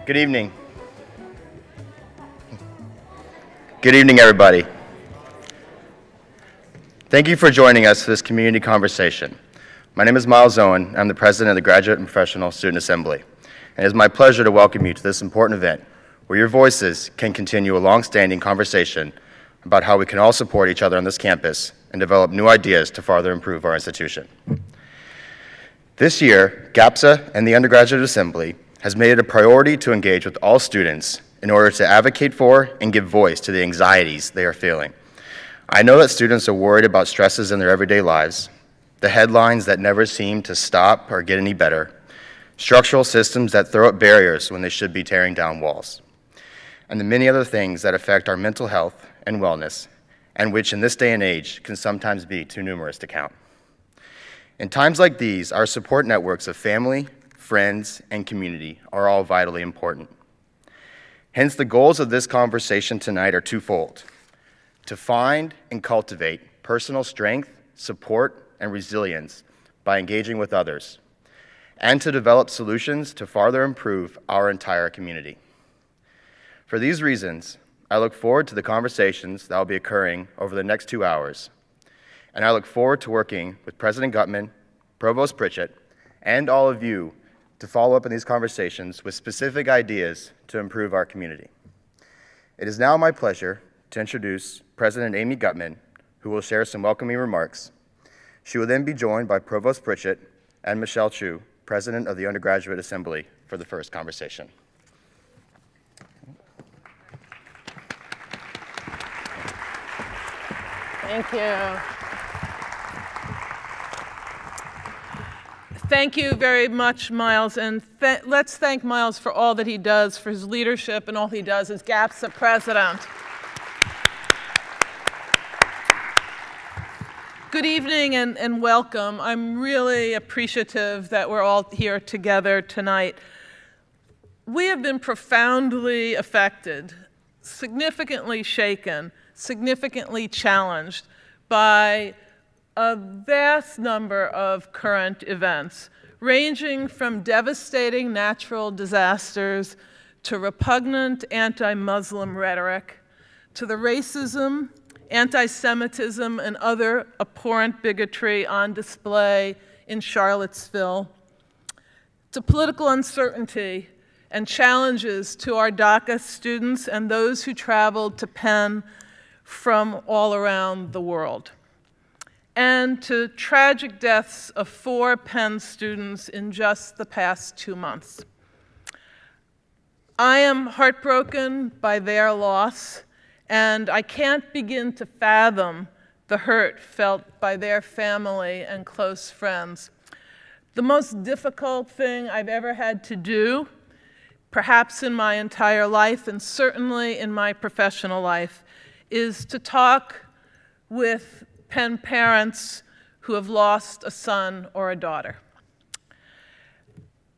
Good evening. Good evening, everybody. Thank you for joining us for this community conversation. My name is Miles Owen. I'm the president of the Graduate and Professional Student Assembly. And it is my pleasure to welcome you to this important event where your voices can continue a long-standing conversation about how we can all support each other on this campus and develop new ideas to further improve our institution. This year, GAPSA and the Undergraduate Assembly has made it a priority to engage with all students in order to advocate for and give voice to the anxieties they are feeling. I know that students are worried about stresses in their everyday lives, the headlines that never seem to stop or get any better, structural systems that throw up barriers when they should be tearing down walls, and the many other things that affect our mental health and wellness, and which in this day and age can sometimes be too numerous to count. In times like these, our support networks of family, friends, and community are all vitally important. Hence, the goals of this conversation tonight are twofold: to find and cultivate personal strength, support, and resilience by engaging with others, and to develop solutions to further improve our entire community. For these reasons, I look forward to the conversations that will be occurring over the next 2 hours, and I look forward to working with President Gutman, Provost Pritchett, and all of you to follow up on these conversations with specific ideas to improve our community. It is now my pleasure to introduce President Amy Gutman, who will share some welcoming remarks. She will then be joined by Provost Pritchett and Michelle Chu, President of the Undergraduate Assembly, for the first conversation. Thank you. Thank you very much, Miles, and let's thank Miles for all that he does, for his leadership and all he does as GAPSA president. Good evening and welcome. I'm really appreciative that we're all here together tonight. We have been profoundly affected, significantly shaken, significantly challenged by a vast number of current events, ranging from devastating natural disasters to repugnant anti-Muslim rhetoric, to the racism, anti-Semitism, and other abhorrent bigotry on display in Charlottesville, to political uncertainty and challenges to our DACA students and those who traveled to Penn from all around the world, and to tragic deaths of 4 Penn students in just the past 2 months. I am heartbroken by their loss, and I can't begin to fathom the hurt felt by their family and close friends. The most difficult thing I've ever had to do, perhaps in my entire life and certainly in my professional life, is to talk with Penn parents who have lost a son or a daughter.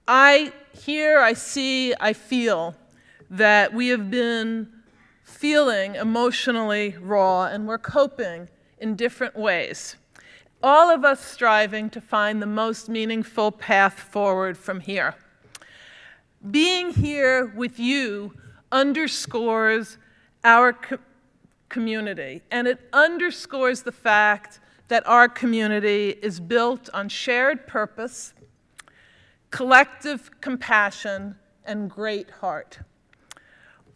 I hear, I see, I feel that we have been feeling emotionally raw, and we're coping in different ways, all of us striving to find the most meaningful path forward from here. Being here with you underscores our community, and it underscores the fact that our community is built on shared purpose, collective compassion, and great heart.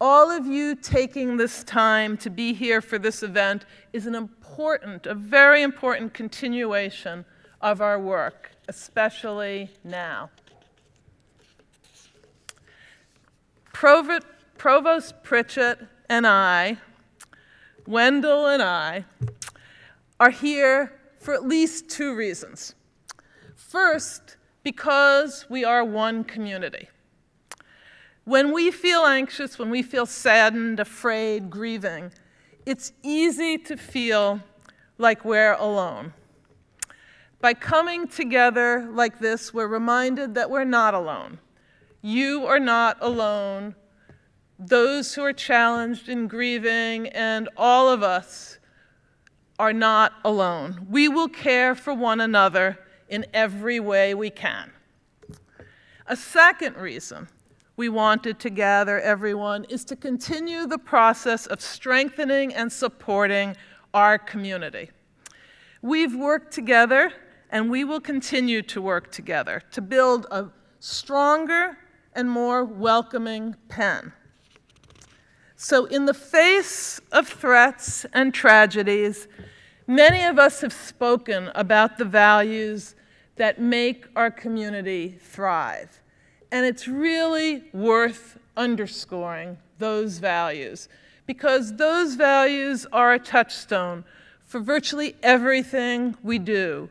All of you taking this time to be here for this event is an important, a very important continuation of our work, especially now. Provost Pritchett and I, Wendell and I, are here for at least 2 reasons. First, because we are one community. When we feel anxious, when we feel saddened, afraid, grieving, it's easy to feel like we're alone. By coming together like this, we're reminded that we're not alone. You are not alone. Those who are challenged in grieving, and all of us are not alone. We will care for one another in every way we can. A second reason, we wanted to gather everyone is to continue the process of strengthening and supporting our community. We've worked together, and we will continue to work together to build a stronger and more welcoming Penn. So in the face of threats and tragedies, many of us have spoken about the values that make our community thrive. And it's really worth underscoring those values, because those values are a touchstone for virtually everything we do,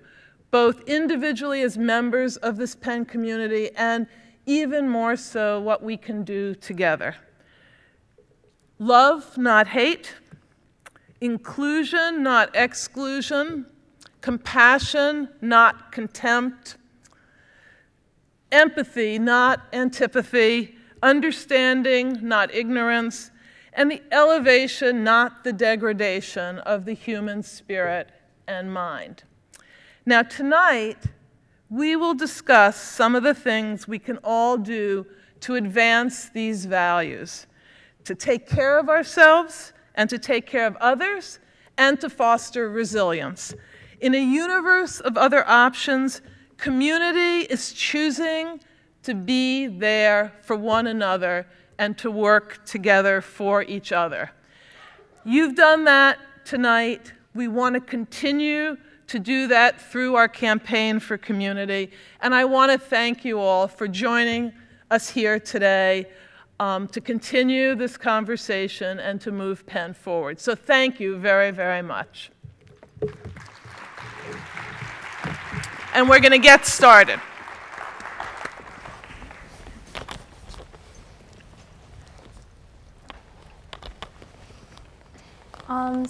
both individually as members of this Penn community and even more so what we can do together. Love, not hate. Inclusion, not exclusion. Compassion, not contempt. Empathy, not antipathy. Understanding, not ignorance. And the elevation, not the degradation of the human spirit and mind. Now tonight, we will discuss some of the things we can all do to advance these values, to take care of ourselves and to take care of others and to foster resilience. In a universe of other options, community is choosing to be there for one another and to work together for each other. You've done that tonight. We want to continue to do that through our campaign for community. And I want to thank you all for joining us here today to continue this conversation and to move Penn forward. So thank you very, very much. And we're going to get started.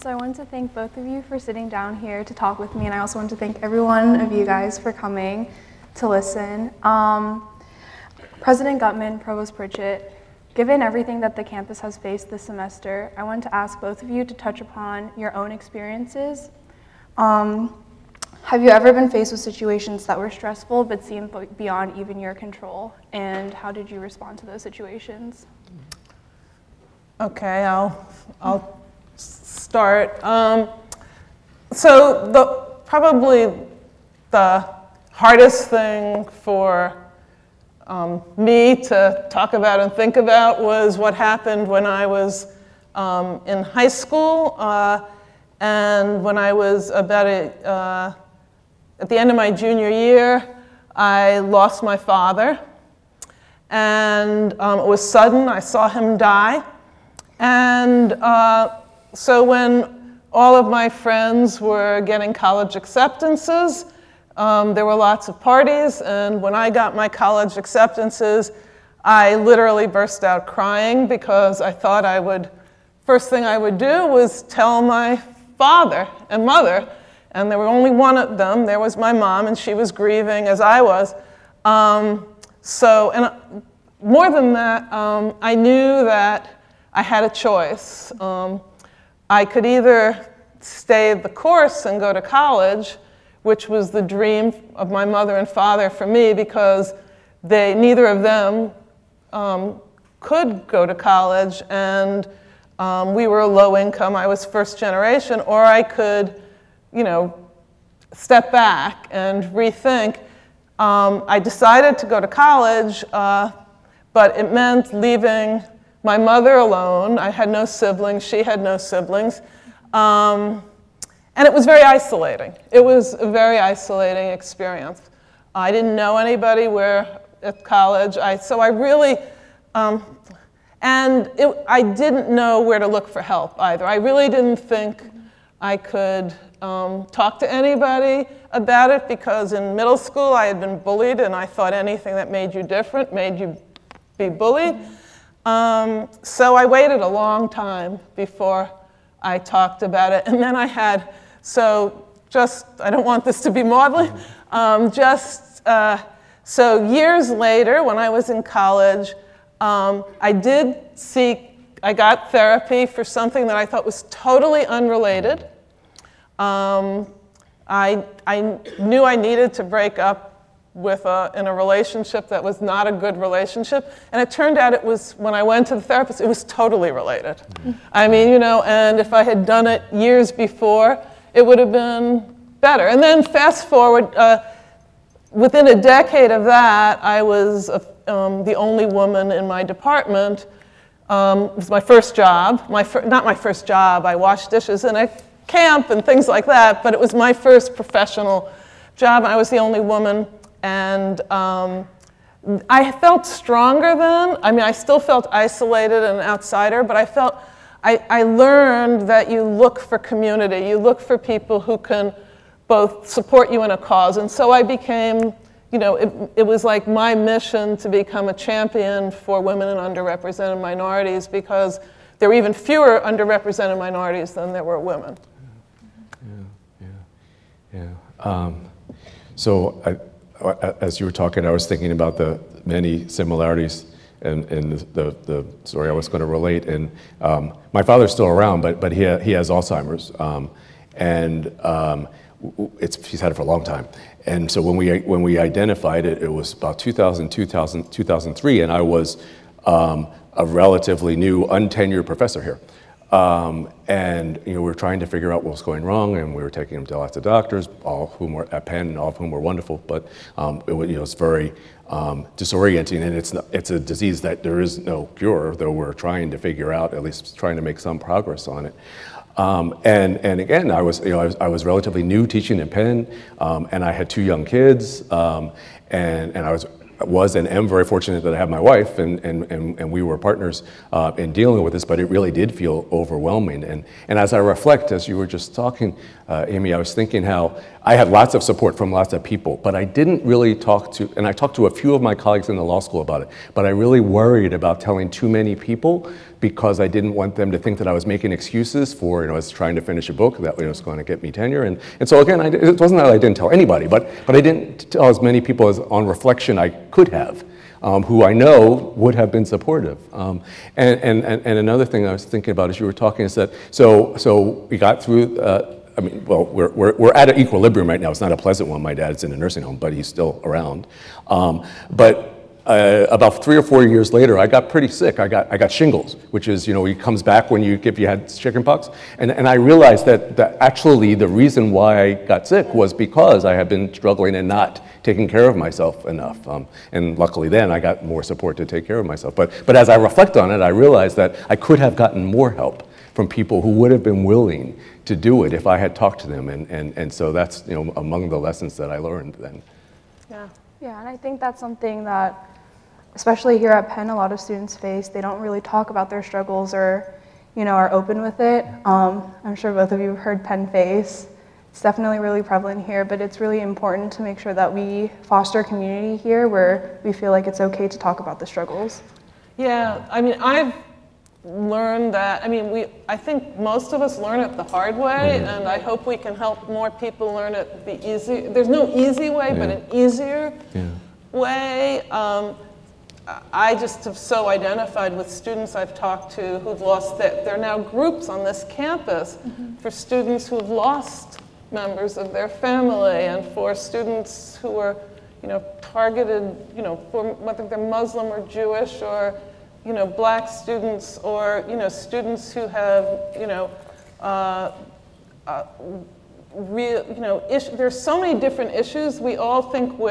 So I wanted to thank both of you for sitting down here to talk with me, and I also want to thank every one of you guys for coming to listen. President Gutman, Provost Pritchett, given everything that the campus has faced this semester, I wanted to ask both of you to touch upon your own experiences. Have you ever been faced with situations that were stressful but seemed beyond even your control, and how did you respond to those situations? Okay, I'll start. So probably the hardest thing for me to talk about and think about was what happened when I was in high school, and when I was about at the end of my junior year, I lost my father, and it was sudden. I saw him die, and so when all of my friends were getting college acceptances, there were lots of parties, and when I got my college acceptances, I literally burst out crying because I thought first thing I would do was tell my father and mother, and there were only one of them. There was my mom, and she was grieving as I was. More than that, I knew that I had a choice. I could either stay the course and go to college, which was the dream of my mother and father for me, because neither of them could go to college, and we were low income. I was first generation, or I could, step back and rethink. I decided to go to college, but it meant leaving my mother alone. I had no siblings. She had no siblings. And it was very isolating. It was a very isolating experience. I didn't know anybody at college. So I really, I didn't know where to look for help either. I really didn't think I could talk to anybody about it, because in middle school I had been bullied, and I thought anything that made you different made you be bullied. So I waited a long time before I talked about it. And then I had, I don't want this to be maudlin, so years later, when I was in college, I got therapy for something that I thought was totally unrelated. I knew I needed to break up in a relationship that was not a good relationship. And it turned out it was, when I went to the therapist, it was totally related. I mean, you know, and if I had done it years before, it would have been better. And then fast forward, within a decade of that, I was the only woman in my department. It was my first job. Not my first job, I washed dishes in a camp and things like that, but it was my first professional job. I was the only woman. And I felt stronger then. I mean, I still felt isolated and an outsider, but I learned that you look for community. You look for people who can both support you in a cause. And so I became, you know, it was like my mission to become a champion for women and underrepresented minorities, because there were even fewer underrepresented minorities than there were women. So as you were talking, I was thinking about the many similarities in the story I was going to relate. And my father's still around, but he has Alzheimer's, he's had it for a long time. And so when we identified it, it was about 2003, and I was a relatively new, untenured professor here. And you know, we were trying to figure out what was going wrong, and we were taking him to lots of doctors, all of whom were at Penn, and all of whom were wonderful. But it's very disorienting, and it's a disease that there is no cure, though we're trying to figure out, at least trying to make some progress on it. And again, I was relatively new teaching at Penn, and I had 2 young kids, and I was and am very fortunate that I have my wife, and we were partners in dealing with this, but it really did feel overwhelming. And as I reflect, as you were just talking, Amy, I was thinking how I had lots of support from lots of people, but I didn't really and I talked to a few of my colleagues in the law school about it, but I really worried about telling too many people, because I didn't want them to think that I was making excuses for, I was trying to finish a book that was going to get me tenure. And so again, it wasn't that I didn't tell anybody, but I didn't tell as many people as on reflection I could have, who I know would have been supportive. And another thing I was thinking about as you were talking is that, so we got through, we're at an equilibrium right now. It's not a pleasant one. My dad's in a nursing home, but he's still around. About 3 or 4 years later, I got pretty sick. I got shingles, which is, it comes back when you had chickenpox. And I realized that actually the reason why I got sick was because I had been struggling and not taking care of myself enough. And luckily then I got more support to take care of myself. But as I reflect on it, I realized that I could have gotten more help from people who would have been willing to do it if I had talked to them. And so that's, among the lessons that I learned then. Yeah, and I think that's something that, especially here at Penn, a lot of students face. They don't really talk about their struggles or, are open with it. I'm sure both of you have heard Penn Face. It's definitely really prevalent here, but it's really important to make sure that we foster a community here where we feel like it's okay to talk about the struggles. Yeah, I mean, I've learned that, I think most of us learn it the hard way, and I hope we can help more people learn it the easy. There's no easy way, but an easier way. I just have so identified with students I've talked to who've lost there are now groups on this campus for students who've lost members of their family, and for students who are, targeted, for whether they're Muslim or Jewish, or, black students, or, students who have, there's so many different issues. We all think we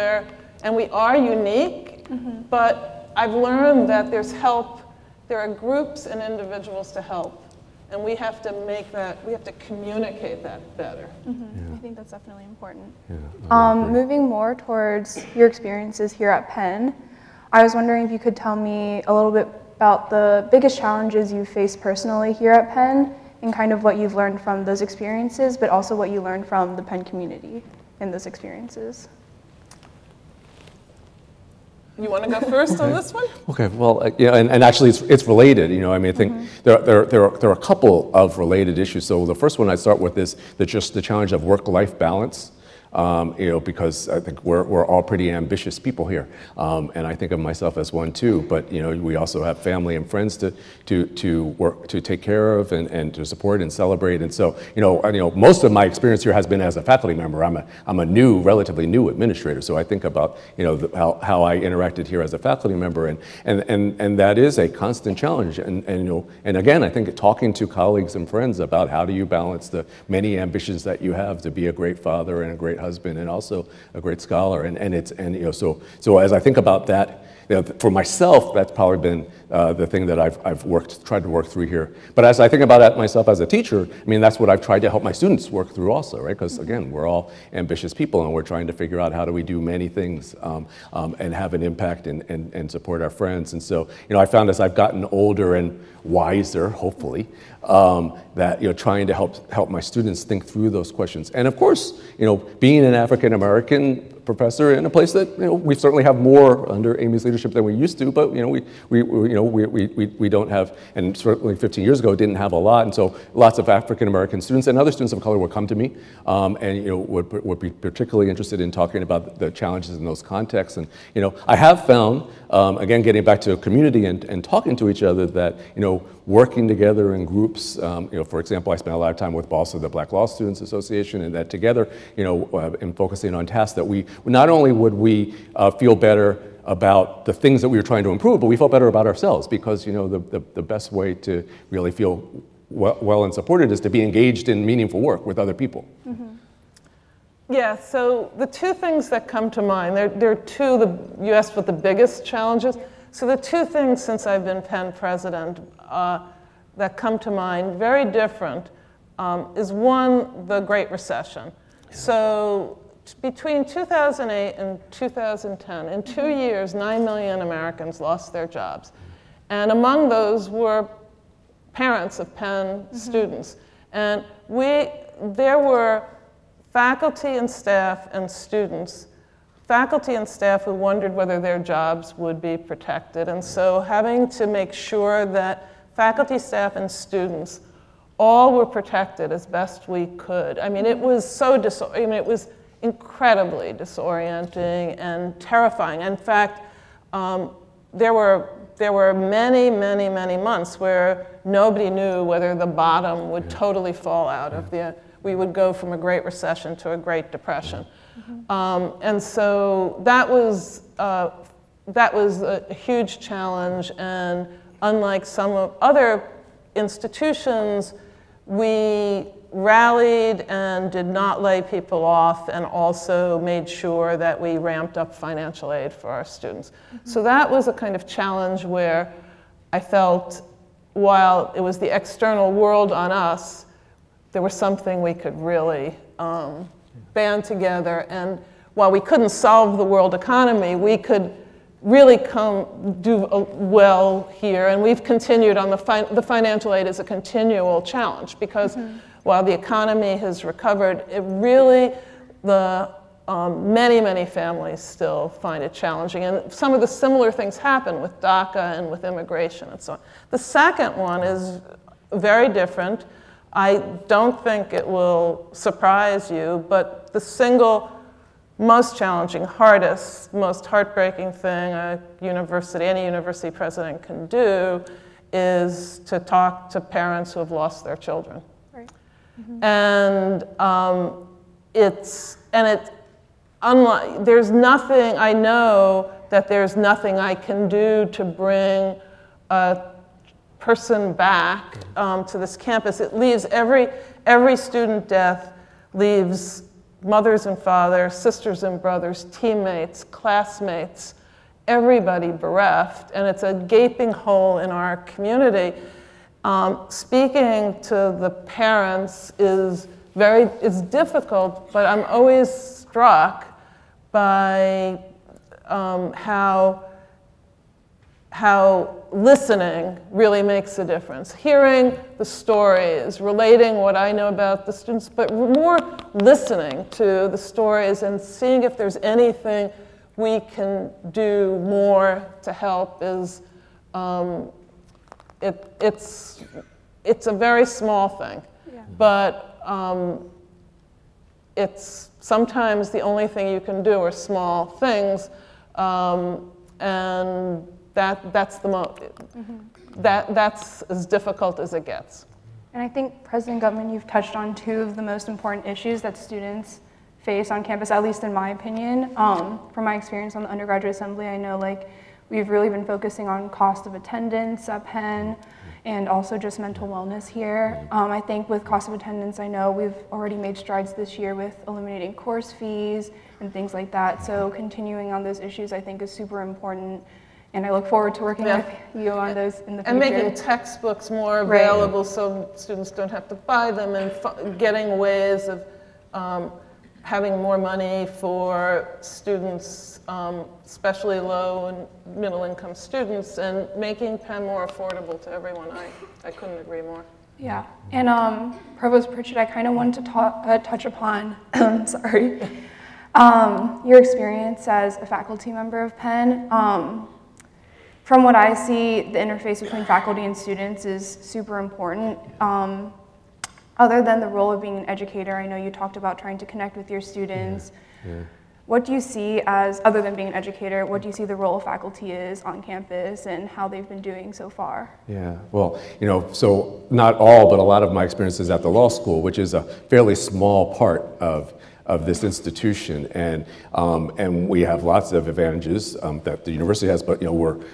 are unique, but I've learned that there's help, there are groups and individuals to help, and we have to communicate that better. I think that's definitely important. Moving more towards your experiences here at Penn, I was wondering if you could tell me a little bit about the biggest challenges you faced personally here at Penn, and kind of what you've learned from those experiences, but also what you learned from the Penn community in those experiences. You want to go first on this one? Okay. Well, and actually, it's related. I think there are a couple of related issues. So the first one I start with is just the challenge of work-life balance. because I think we're all pretty ambitious people here, and I think of myself as one too. But we also have family and friends to work to take care of and to support and celebrate. And so most of my experience here has been as a faculty member. I'm a relatively new administrator, so I think about how I interacted here as a faculty member, and that is a constant challenge. And again, I think talking to colleagues and friends about how do you balance the many ambitions that you have to be a great father and a great husband and also a great scholar, so as I think about that, for myself, that's probably been the thing that I've tried to work through here. But as I think about it myself as a teacher, I mean, that's what I've tried to help my students work through also, right? Because again, we're all ambitious people, and we're trying to figure out how do we do many things and have an impact and support our friends. And so, I found as I've gotten older and wiser, hopefully, that trying to help my students think through those questions. And of course, being an African American professor in a place that we certainly have more under Amy's leadership than we used to, but we don't have, and certainly 15 years ago didn't have a lot, and so lots of African American students and other students of color would come to me, and would be particularly interested in talking about the challenges in those contexts. And I have found, again, getting back to a community and talking to each other, that working together in groups, for example, I spent a lot of time with BALSA, the Black Law Students Association, and that together, in focusing on tasks that we, not only would we feel better about the things that we were trying to improve, but we felt better about ourselves, because the best way to really feel well and supported is to be engaged in meaningful work with other people. Mm-hmm. Yeah, so the two things that come to mind, there are two, you asked what the biggest challenges. So the two things since I've been Penn president that come to mind, very different, is one, the Great Recession. Yeah. So between 2008 and 2010, in 2 years, 9 million Americans lost their jobs. And among those were parents of Penn students. And there were faculty and staff and students, faculty and staff who wondered whether their jobs would be protected. And so having to make sure that faculty, staff, and students all were protected as best we could. I mean, it was so it was incredibly disorienting and terrifying. In fact, there were many, many, many months where nobody knew whether the bottom would totally fall out of we would go from a Great Recession to a Great Depression. And so that was a huge challenge, and unlike some other institutions, we rallied and did not lay people off, and also made sure that we ramped up financial aid for our students. So that was a kind of challenge where I felt, while it was the external world on us, there was something we could really band together. And while we couldn't solve the world economy, we could really do well here. And we've continued on the financial aid is a continual challenge, because while the economy has recovered, it really, many, many families still find it challenging. And some of the similar things happen with DACA and with immigration and so on. The second one is very different. I don't think it will surprise you, but the single most challenging, hardest, most heartbreaking thing any university president can do is to talk to parents who have lost their children. Right. And there's nothing, I know that there's nothing I can do to bring a person back to this campus. It leaves every student death leaves mothers and fathers, sisters and brothers, teammates, classmates, everybody bereft, and it's a gaping hole in our community. Speaking to the parents is difficult, but I'm always struck by how listening really makes a difference. Hearing the stories, relating what I know about the students, but more listening to the stories and seeing if there's anything we can do more to help is, it's a very small thing, but it's sometimes the only thing you can do are small things, and that's as difficult as it gets. And I think, President Gutman, you've touched on two of the most important issues that students face on campus, at least in my opinion. From my experience on the undergraduate assembly, I know we've really been focusing on cost of attendance at Penn and also just mental wellness here. I think with cost of attendance, I know we've already made strides this year with eliminating course fees and things like that. So continuing on those issues, I think, is super important. And I look forward to working with you on those in the future. And making textbooks more available so students don't have to buy them, and getting ways of having more money for students, especially low and middle income students, and making Penn more affordable to everyone. I couldn't agree more. Yeah, and Provost Pritchett, I kind of wanted to touch upon, sorry, your experience as a faculty member of Penn. From what I see, the interface between faculty and students is super important. Other than the role of being an educator, I know you talked about trying to connect with your students. Yeah. What do you see as, other than being an educator, what do you see the role of faculty is on campus and how they've been doing so far? Yeah, well, so not all, but a lot of my experiences at the law school, which is a fairly small part of this institution, and we have lots of advantages that the university has, but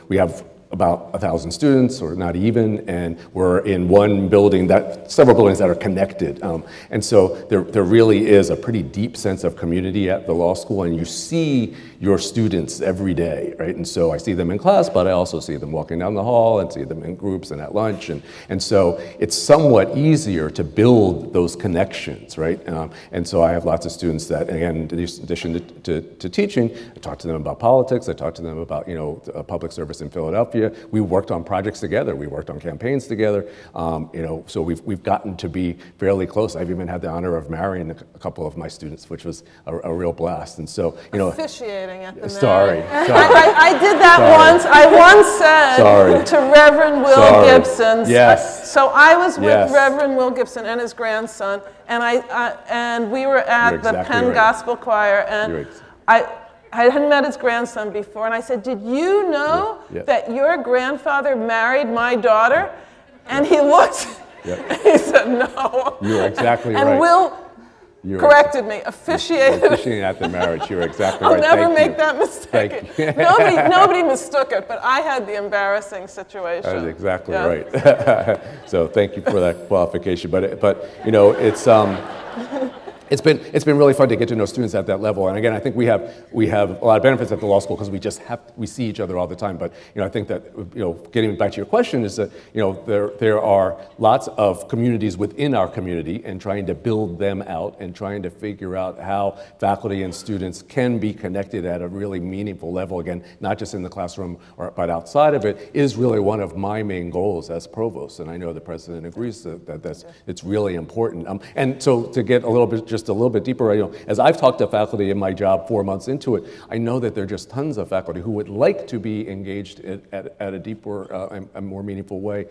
we have about 1,000 students, or not even, and we're in one building, several buildings that are connected. And so there really is a pretty deep sense of community at the law school, and you see your students every day, right? And so I see them in class, but I also see them walking down the hall and see them in groups and at lunch. And so it's somewhat easier to build those connections, right? And so I have lots of students that, again, in addition to teaching, I talk to them about politics, I talk to them about, public service in Philadelphia. We worked on projects together. We worked on campaigns together. So we've gotten to be fairly close. I've even had the honor of marrying a couple of my students, which was a real blast. And so, officiating at the sorry. I did that once. I once said to Reverend Will Gibson. Yes. So I was with Reverend Will Gibson and his grandson, and we were at the Penn Gospel Choir, and I hadn't met his grandson before, and I said, "Did you know that your grandfather married my daughter?" And he looked, and he said, "No." You're exactly right. And Will corrected me, officiating at the marriage. You're exactly I'll right. never make that mistake. Nobody mistook it, but I had the embarrassing situation. That is exactly right. So thank you for that qualification. But it's been really fun to get to know students at that level. And again, I think we have a lot of benefits at the law school because we see each other all the time. But I think that getting back to your question is that there are lots of communities within our community, and trying to build them out and trying to figure out how faculty and students can be connected at a really meaningful level. Again, not just in the classroom but outside of it, is really one of my main goals as provost. And I know the president agrees that it's really important. And so to get just a little bit deeper, as I've talked to faculty in my job 4 months into it, I know that there are just tons of faculty who would like to be engaged at a deeper and more meaningful way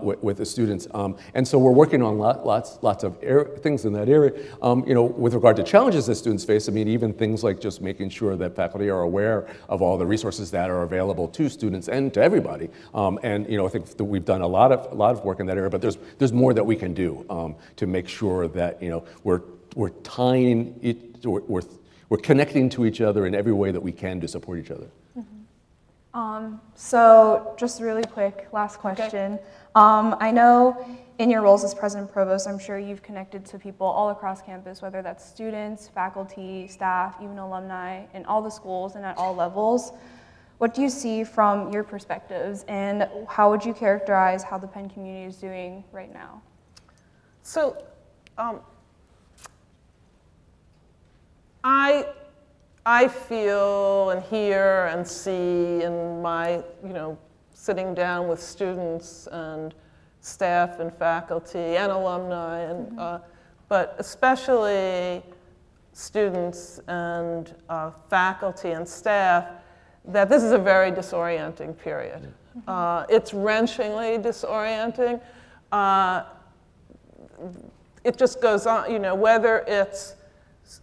with the students. And so we're working on lots of things in that area. With regard to challenges that students face, even things like just making sure that faculty are aware of all the resources that are available to students and to everybody. I think that we've done a lot of work in that area, but there's more that we can do to make sure that we're tying it, we're connecting to each other in every way that we can to support each other. Mm-hmm. So just really quick, last question. Okay. I know in your roles as president provost, I'm sure you've connected to people all across campus, whether that's students, faculty, staff, even alumni, in all the schools and at all levels. What do you see from your perspectives, and how would you characterize how the Penn community is doing right now? So, I feel and hear and see in my, sitting down with students and staff and faculty and alumni, and but especially students and faculty and staff, that this is a very disorienting period. It's wrenchingly disorienting. It just goes on, whether it's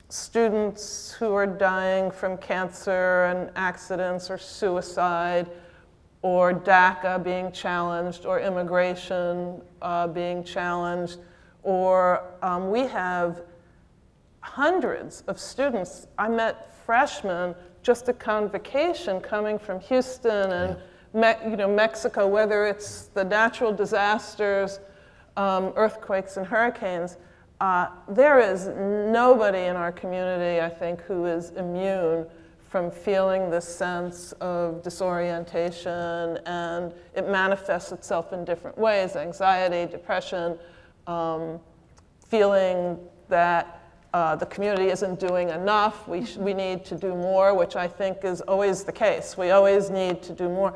students who are dying from cancer and accidents or suicide, or DACA being challenged, or immigration being challenged, or we have hundreds of students. I met freshmen just a convocation coming from Houston and Mexico, whether it's the natural disasters, earthquakes and hurricanes. There is nobody in our community, I think, who is immune from feeling this sense of disorientation, and it manifests itself in different ways: anxiety, depression, feeling that the community isn't doing enough. We need to do more, which I think is always the case. We always need to do more.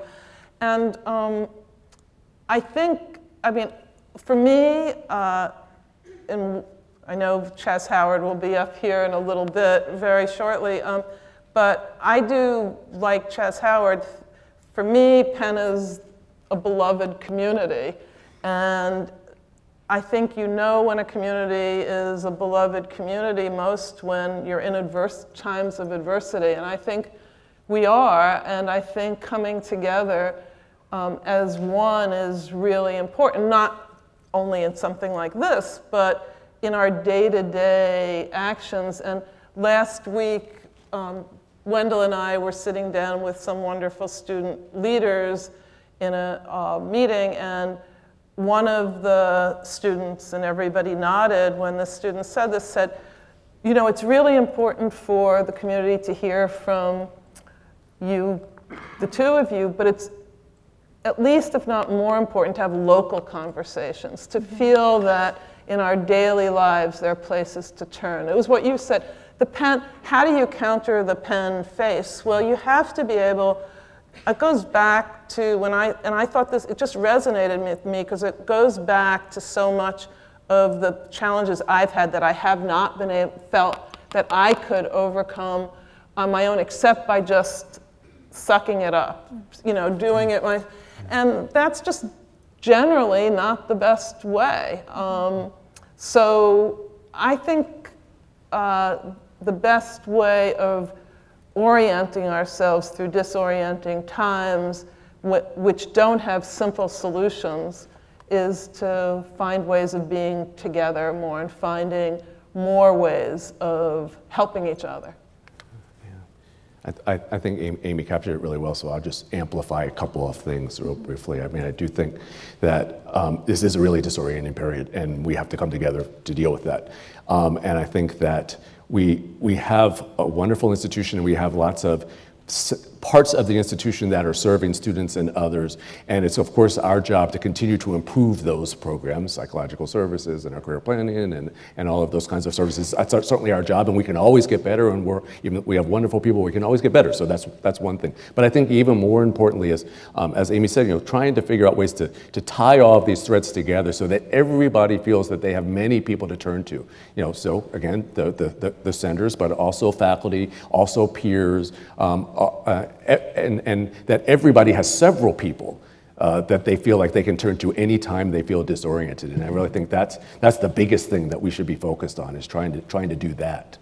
And I think, I mean, for me, and I know Chas Howard will be up here in a little bit, very shortly, but I do like Chas Howard. For me, Penn is a beloved community, and I think you know when a community is a beloved community most when you're in times of adversity, and I think we are, and I think coming together as one is really important, not only in something like this, but in our day-to-day actions. And last week, Wendell and I were sitting down with some wonderful student leaders in a meeting, and one of the students, and everybody nodded when the student said this, said, you know, it's really important for the community to hear from you, the two of you, but it's at least, if not more important, to have local conversations, to feel that in our daily lives there are places to turn. It was what you said. The Penn, how do you counter the Penn face? Well, you have to be able, it goes back to when I thought this, it just resonated with me because it goes back to so much of the challenges I've had that I have not felt that I could overcome on my own, except by just sucking it up, you know, doing it. And that's just generally not the best way. So I think the best way of orienting ourselves through disorienting times, which don't have simple solutions, is to find ways of being together more and finding more ways of helping each other. I think Amy captured it really well, so I'll just amplify a couple of things real briefly. I mean, I do think that this is a really disorienting period, and we have to come together to deal with that. And I think that we have a wonderful institution, and we have lots of parts of the institution that are serving students and others, and it's of course our job to continue to improve those programs, psychological services and our career planning and all of those kinds of services. That's certainly our job, and we can always get better, and we have wonderful people, we can always get better, so that's one thing. But I think even more importantly is, as Amy said, you know, trying to figure out ways to tie all of these threads together so that everybody feels that they have many people to turn to. You know, so again, the centers, but also faculty, also peers, and that everybody has several people that they feel like they can turn to anytime they feel disoriented. And I really think that's the biggest thing that we should be focused on, is trying to do that.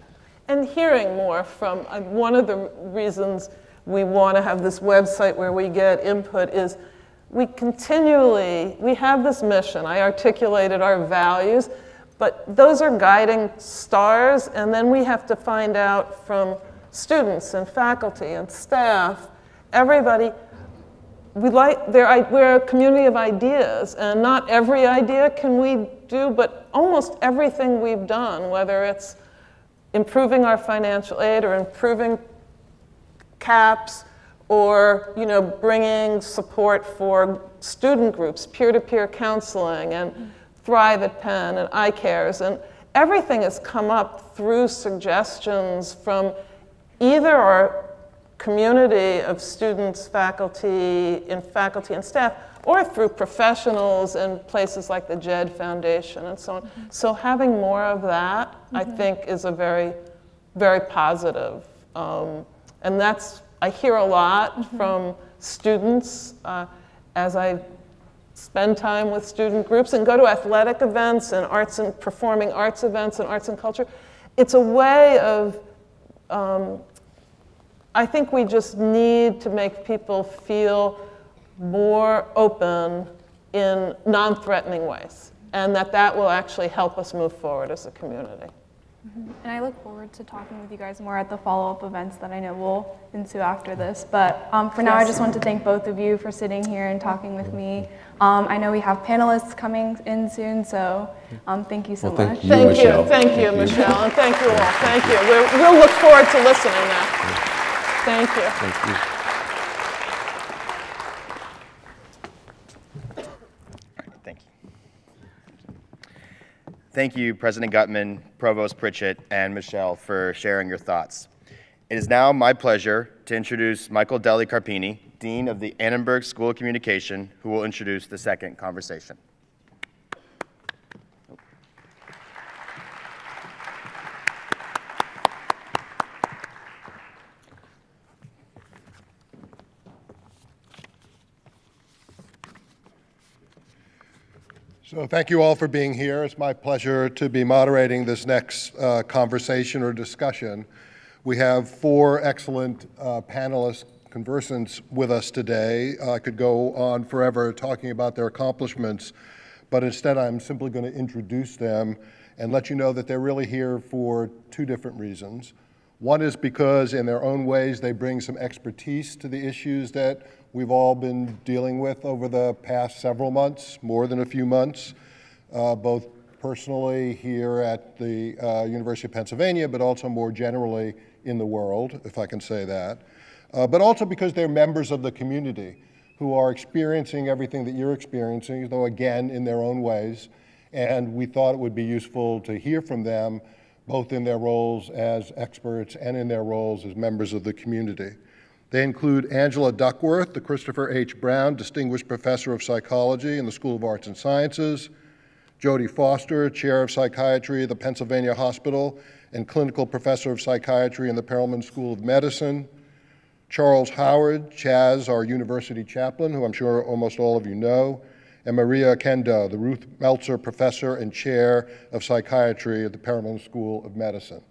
And hearing more from, one of the reasons we want to have this website where we get input is we have this mission. I articulated our values, but those are guiding stars, and then we have to find out from students and faculty and staff, everybody, we're a community of ideas, and not every idea can we do, but almost everything we've done, whether it's improving our financial aid or improving CAPS, or bringing support for student groups, peer-to-peer counseling, and Thrive at Penn, and iCares, and everything has come up through suggestions from either our community of students, faculty and staff, or through professionals and places like the JED Foundation and so on. Mm-hmm. So having more of that, mm-hmm. I think, is a very, very positive. And I hear a lot mm-hmm. from students as I spend time with student groups and go to athletic events and arts and performing arts events and arts and culture. it's a way of, I think we just need to make people feel more open in non-threatening ways, and that will actually help us move forward as a community. And I look forward to talking with you guys more at the follow-up events that I know will ensue after this. But for now, I just want to thank both of you for sitting here and talking with me. I know we have panelists coming in soon, so thank you so much. Thank you, Michelle, and thank you all. Thank you. We'll look forward to listening now. Thank you. Thank you. Thank you. Thank you, President Gutman, Provost Pritchett, and Michelle for sharing your thoughts. It is now my pleasure to introduce Michael Deli Carpini, Dean of the Annenberg School of Communication, who will introduce the second conversation. So thank you all for being here. It's my pleasure to be moderating this next conversation or discussion. We have four excellent panelists, conversants with us today. I could go on forever talking about their accomplishments, but instead I'm simply going to introduce them and let you know that they're really here for two different reasons. One is because in their own ways they bring some expertise to the issues that we've all been dealing with over the past several months, more than a few months, both personally here at the University of Pennsylvania, but also more generally in the world, if I can say that. But also because they're members of the community who are experiencing everything that you're experiencing, though again, in their own ways. And we thought it would be useful to hear from them, both in their roles as experts and in their roles as members of the community. They include Angela Duckworth, the Christopher H. Brown Distinguished Professor of Psychology in the School of Arts and Sciences, Jodie Foster, Chair of Psychiatry at the Pennsylvania Hospital and Clinical Professor of Psychiatry in the Perelman School of Medicine, Charles Howard, Chaz, our university chaplain, who I'm sure almost all of you know, and Maria Kendo, the Ruth Meltzer Professor and Chair of Psychiatry at the Perelman School of Medicine.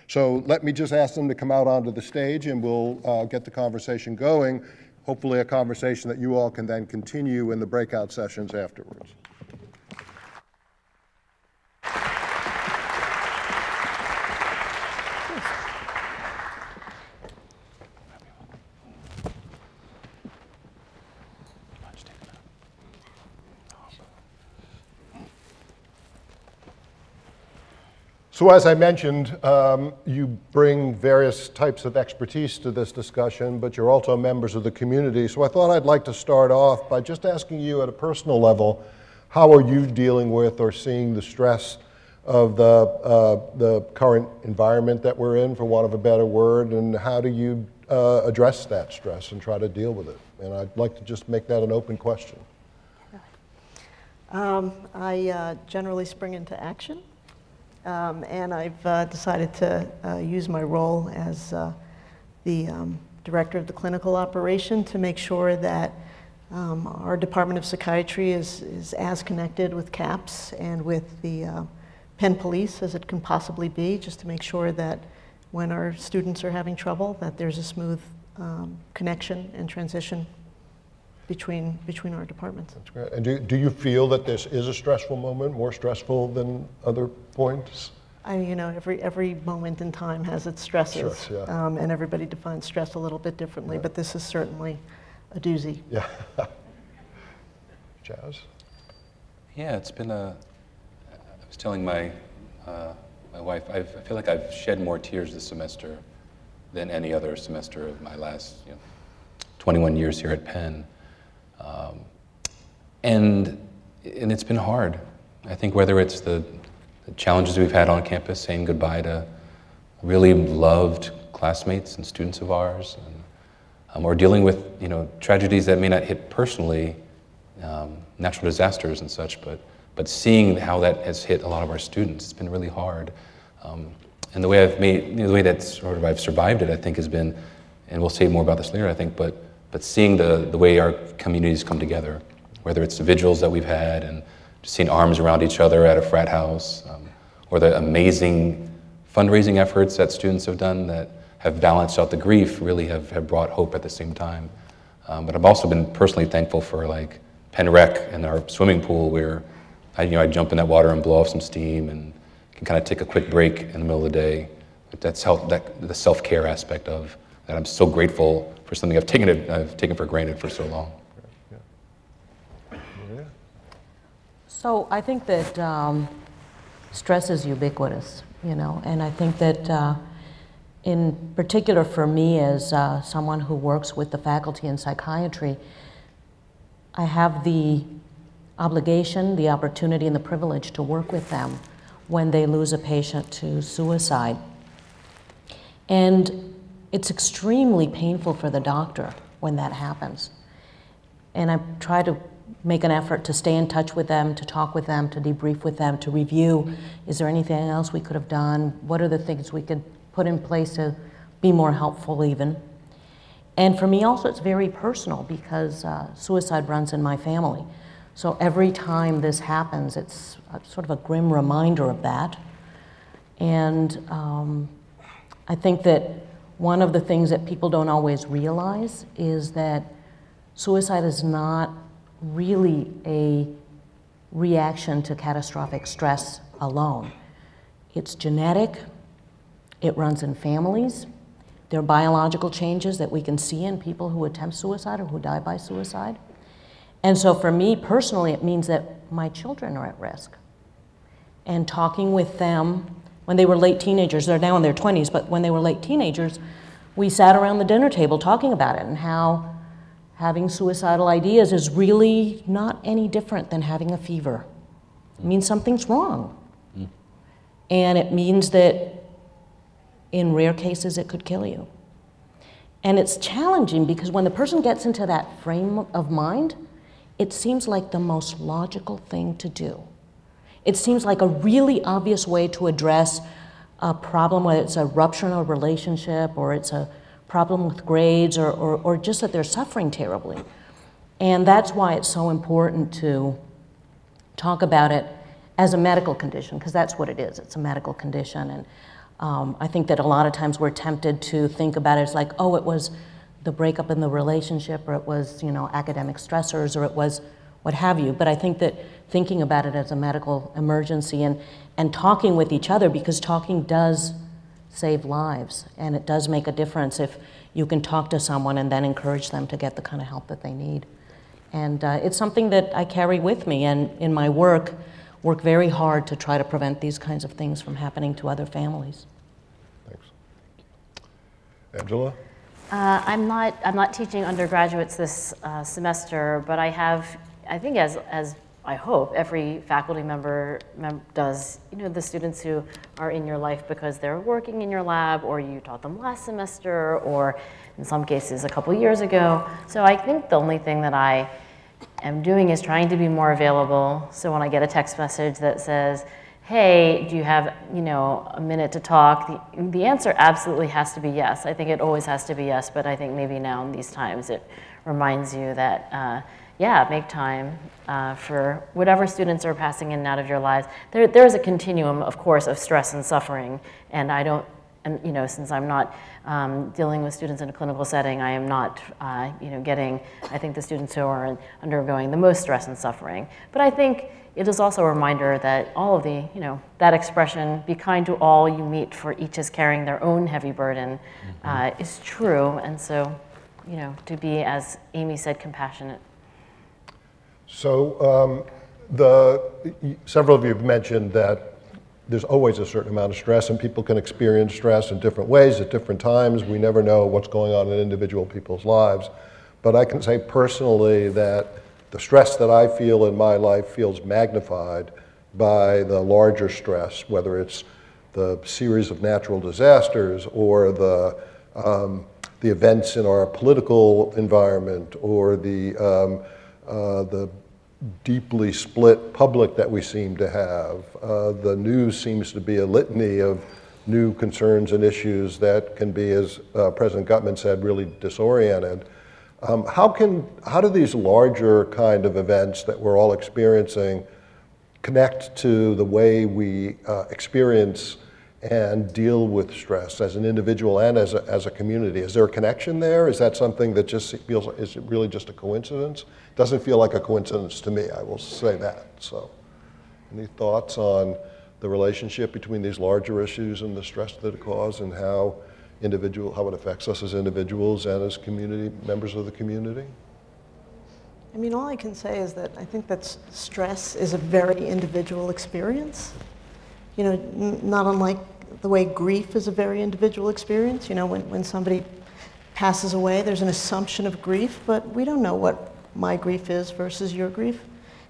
So let me just ask them to come out onto the stage and we'll get the conversation going, hopefully a conversation that you all can then continue in the breakout sessions afterwards. So as I mentioned, you bring various types of expertise to this discussion, but you're also members of the community. So I thought I'd like to start off by just asking you at a personal level, how are you dealing with or seeing the stress of the current environment that we're in, for want of a better word, and how do you address that stress and try to deal with it? And I'd like to just make that an open question. I generally spring into action. And I've decided to use my role as the director of the clinical operation to make sure that our Department of Psychiatry is as connected with CAPS and with the Penn Police as it can possibly be, just to make sure that when our students are having trouble, that there's a smooth connection and transition between our departments. That's great. And do you feel that this is a stressful moment, more stressful than other points? You know, every moment in time has its stresses, Stress, yeah. And everybody defines stress a little bit differently, but this is certainly a doozy. Yeah. Chaz? Yeah, it's been I was telling my wife, I feel like I've shed more tears this semester than any other semester of my last 21 years here at Penn. And it's been hard. I think whether it's the challenges we've had on campus, saying goodbye to really loved classmates and students of ours, and, or dealing with tragedies that may not hit personally, natural disasters and such, but seeing how that has hit a lot of our students, it's been really hard. And the way the way that sort of I've survived it, I think, has been, and we'll say more about this later, I think, but seeing the way our communities come together, whether it's the vigils that we've had and just seeing arms around each other at a frat house, or the amazing fundraising efforts that students have done that have balanced out the grief really have brought hope at the same time. But I've also been personally thankful for like Penn Rec and our swimming pool where I jump in that water and blow off some steam and can kind of take a quick break in the middle of the day. That's the self-care aspect of that. I'm so grateful for something I've taken for granted for so long. So I think that stress is ubiquitous, and I think that in particular for me as someone who works with the faculty in psychiatry, I have the obligation, the opportunity, and the privilege to work with them when they lose a patient to suicide. And it's extremely painful for the doctor when that happens. And I try to make an effort to stay in touch with them, to talk with them, to debrief with them, to review, is there anything else we could have done? What are the things we could put in place to be more helpful even? And for me also, it's very personal because suicide runs in my family. So every time this happens, it's sort of a grim reminder of that. And I think that one of the things that people don't always realize is that suicide is not really a reaction to catastrophic stress alone. It's genetic, it runs in families, there are biological changes that we can see in people who attempt suicide or who die by suicide. And so for me personally, it means that my children are at risk. And talking with them when they were late teenagers, they're now in their 20s, but when they were late teenagers, we sat around the dinner table talking about it and how having suicidal ideas is really not any different than having a fever. It means something's wrong. And it means that in rare cases it could kill you. And it's challenging because when the person gets into that frame of mind, it seems like the most logical thing to do. It seems like a really obvious way to address a problem, whether it's a rupture in a relationship or it's a problem with grades or just that they're suffering terribly. And that's why it's so important to talk about it as a medical condition, because that's what it is. It's a medical condition. And I think that a lot of times we're tempted to think about it as like, oh, it was the breakup in the relationship, or it was, academic stressors, or it was what have you. But I think that thinking about it as a medical emergency and talking with each other, because talking does save lives, and it does make a difference if you can talk to someone and then encourage them to get the kind of help that they need. And it's something that I carry with me, and in my work very hard to try to prevent these kinds of things from happening to other families. Thanks. Angela? I'm not teaching undergraduates this semester, but I have, I think as I hope every faculty member does, the students who are in your life because they're working in your lab, or you taught them last semester, or in some cases a couple years ago. So I think the only thing that I am doing is trying to be more available. So when I get a text message that says, hey, do you have, a minute to talk? The answer absolutely has to be yes. I think it always has to be yes, but I think maybe now in these times it reminds you that, yeah, make time for whatever students are passing in and out of your lives. There is a continuum, of course, of stress and suffering, and since I'm not dealing with students in a clinical setting, I am not, getting, I think, the students who are undergoing the most stress and suffering. But I think it is also a reminder that all of the, that expression, be kind to all you meet, for each is carrying their own heavy burden, is true. And so, to be, as Amy said, compassionate. So several of you have mentioned that there's always a certain amount of stress, and people can experience stress in different ways at different times. We never know what's going on in individual people's lives. But I can say personally that the stress that I feel in my life feels magnified by the larger stress, whether it's the series of natural disasters or the events in our political environment, or the deeply split public that we seem to have. The news seems to be a litany of new concerns and issues that can be, as President Gutman said, really disoriented. How do these larger kind of events that we're all experiencing connect to the way we experience and deal with stress as an individual and as a community? Is there a connection there? Is that something that just feels, is it really just a coincidence? Doesn't feel like a coincidence to me, I will say that. So, any thoughts on the relationship between these larger issues and the stress that it causes, and how it affects us as individuals and as members of the community? I mean, all I can say is that I think that stress is a very individual experience. You know, not unlike the way grief is a very individual experience. You know, when somebody passes away, there's an assumption of grief, but we don't know what my grief is versus your grief.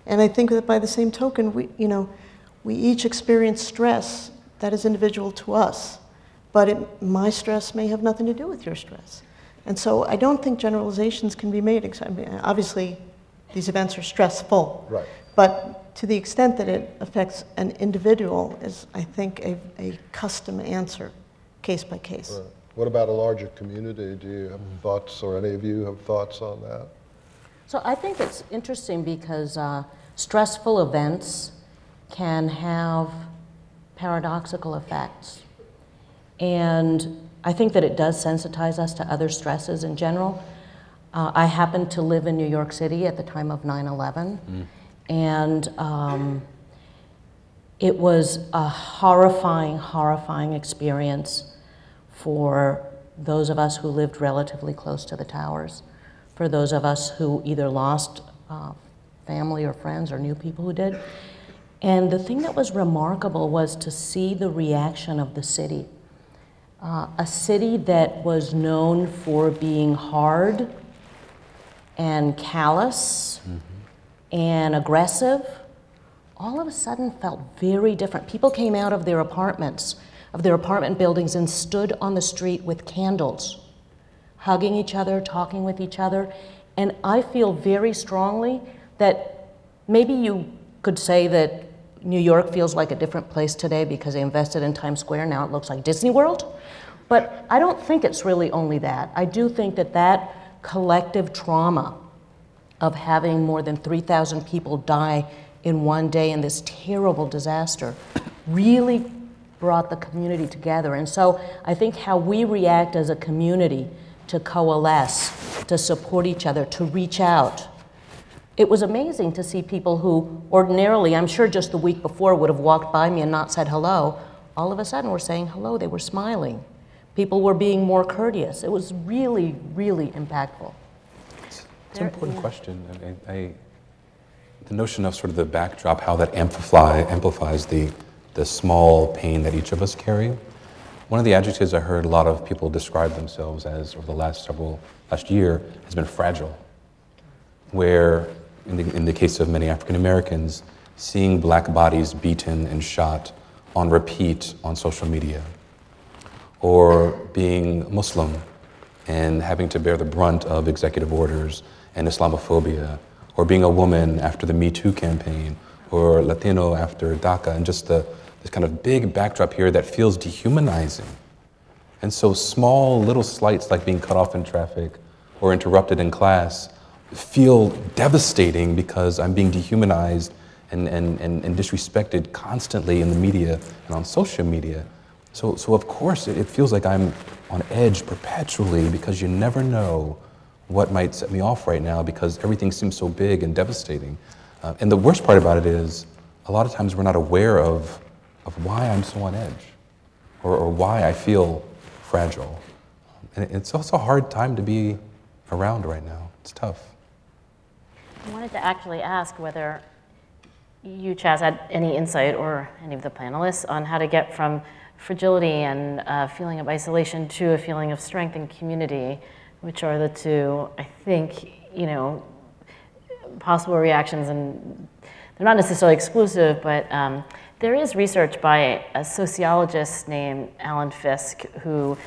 And I think that by the same token, we each experience stress that is individual to us, but my stress may have nothing to do with your stress. And so I don't think generalizations can be made. I mean, obviously, these events are stressful. Right. But to the extent that it affects an individual is, I think, a custom answer, case by case. Right. What about a larger community? Do you have thoughts, or any of you have thoughts on that? So I think it's interesting because stressful events can have paradoxical effects. And I think that it does sensitize us to other stresses in general. I happened to live in New York City at the time of 9/11, and it was a horrifying, horrifying experience for those of us who lived relatively close to the towers, for those of us who either lost family or friends or knew people who did. And the thing that was remarkable was to see the reaction of the city. A city that was known for being hard and callous and aggressive, all of a sudden felt very different. People came out of their apartments, of their apartment buildings, and stood on the street with candles, hugging each other, talking with each other. And I feel very strongly that maybe you could say that New York feels like a different place today because they invested in Times Square. Now it looks like Disney World. But I don't think it's really only that. I do think that that collective trauma of having more than 3,000 people die in one day in this terrible disaster really brought the community together. And so I think how we react as a community to coalesce, to support each other, to reach out. It was amazing to see people who ordinarily, I'm sure just the week before, would have walked by me and not said hello, all of a sudden were saying hello, they were smiling. People were being more courteous. It was really, really impactful. It's an important question. The notion of sort of the backdrop, how that amplifies the small pain that each of us carry. One of the adjectives I heard a lot of people describe themselves as over the last year has been fragile, where in the case of many African Americans, seeing black bodies beaten and shot on repeat on social media, or being Muslim and having to bear the brunt of executive orders and Islamophobia, or being a woman after the Me Too campaign, or Latino after DACA, and just this kind of big backdrop here that feels dehumanizing. And so small little slights like being cut off in traffic or interrupted in class feel devastating because I'm being dehumanized and disrespected constantly in the media and on social media. So of course it feels like I'm on edge perpetually because you never know what might set me off right now because everything seems so big and devastating. And the worst part about it is a lot of times we're not aware of why I'm so on edge or why I feel fragile. And it's also a hard time to be around right now. It's tough. I wanted to actually ask whether you, Chaz, had any insight, or any of the panelists, on how to get from fragility and a feeling of isolation to a feeling of strength and community, which are the two, I think, possible reactions, and they're not necessarily exclusive, but there is research by a sociologist named Alan Fisk who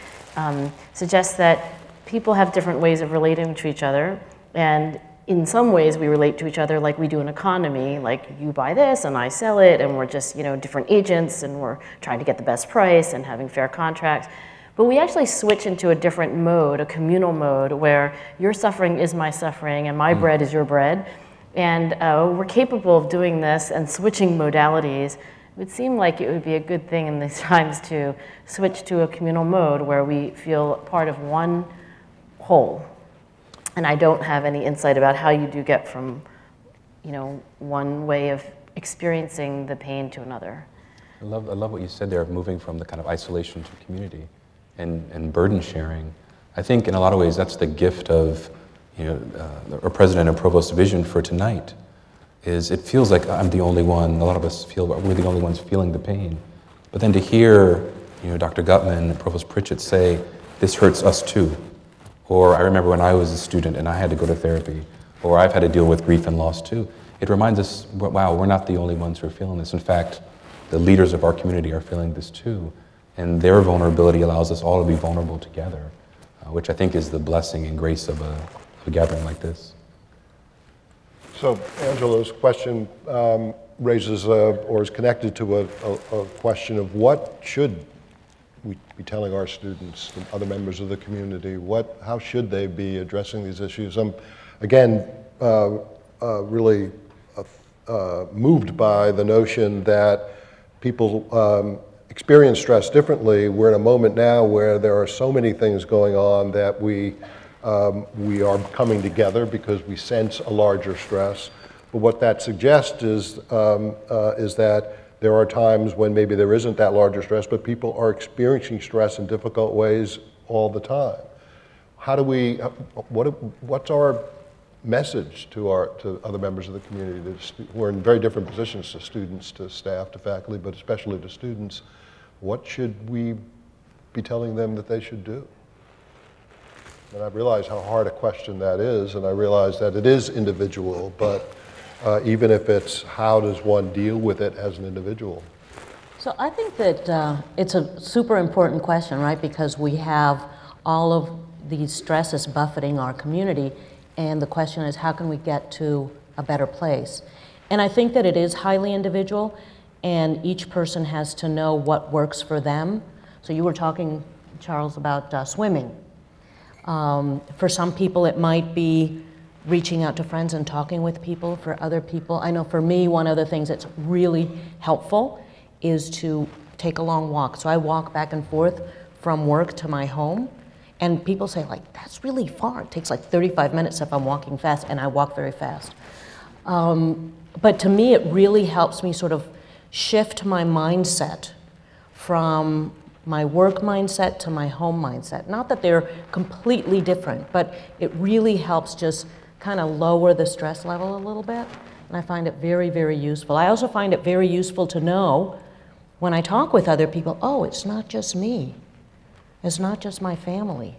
suggests that people have different ways of relating to each other, and in some ways we relate to each other like we do an economy, like you buy this and I sell it, and we're just different agents, and we're trying to get the best price and having fair contracts. But we actually switch into a different mode, a communal mode, where your suffering is my suffering and my bread is your bread. And we're capable of doing this and switching modalities It would seem like it would be a good thing in these times to switch to a communal mode where we feel part of one whole. And I don't have any insight about how you do get from, one way of experiencing the pain to another. I love what you said there of moving from the kind of isolation to community and burden sharing. I think in a lot of ways that's the gift of our president and provost's vision for tonight. Is it feels like I'm the only one. A lot of us feel we're the only ones feeling the pain. But then to hear Dr. Gutman and Provost Pritchett say, this hurts us too. Or I remember when I was a student and I had to go to therapy, or I've had to deal with grief and loss too. It reminds us, wow, we're not the only ones who are feeling this. In fact, the leaders of our community are feeling this too. And their vulnerability allows us all to be vulnerable together, which I think is the blessing and grace of a gathering like this. So Angela's question raises or is connected to a question of what should we be telling our students and other members of the community? How should they be addressing these issues? I'm, again, really moved by the notion that people experience stress differently. We're in a moment now where there are so many things going on that we are coming together because we sense a larger stress. But what that suggests is that there are times when maybe there isn't that larger stress, but people are experiencing stress in difficult ways all the time. How do we, what's our message to other members of the community who are in very different positions, to students, to staff, to faculty, but especially to students? What should we be telling them that they should do? And I realize how hard a question that is, and I realize that it is individual, but even if it's how does one deal with it as an individual? So I think that it's a super important question, right? Because we have all of these stresses buffeting our community, and the question is, how can we get to a better place? And I think that it is highly individual, and each person has to know what works for them. So you were talking, Charles, about swimming. For some people, it might be reaching out to friends and talking with people. For other people, I know for me, one of the things that's really helpful is to take a long walk. So I walk back and forth from work to my home, and people say, like, that's really far. It takes like 35 minutes if I'm walking fast, and I walk very fast. But to me, it really helps me sort of shift my mindset from my work mindset to my home mindset. Not that they're completely different, but it really helps just kind of lower the stress level a little bit, and I find it very, very useful. I also find it very useful to know when I talk with other people, oh, it's not just me. It's not just my family.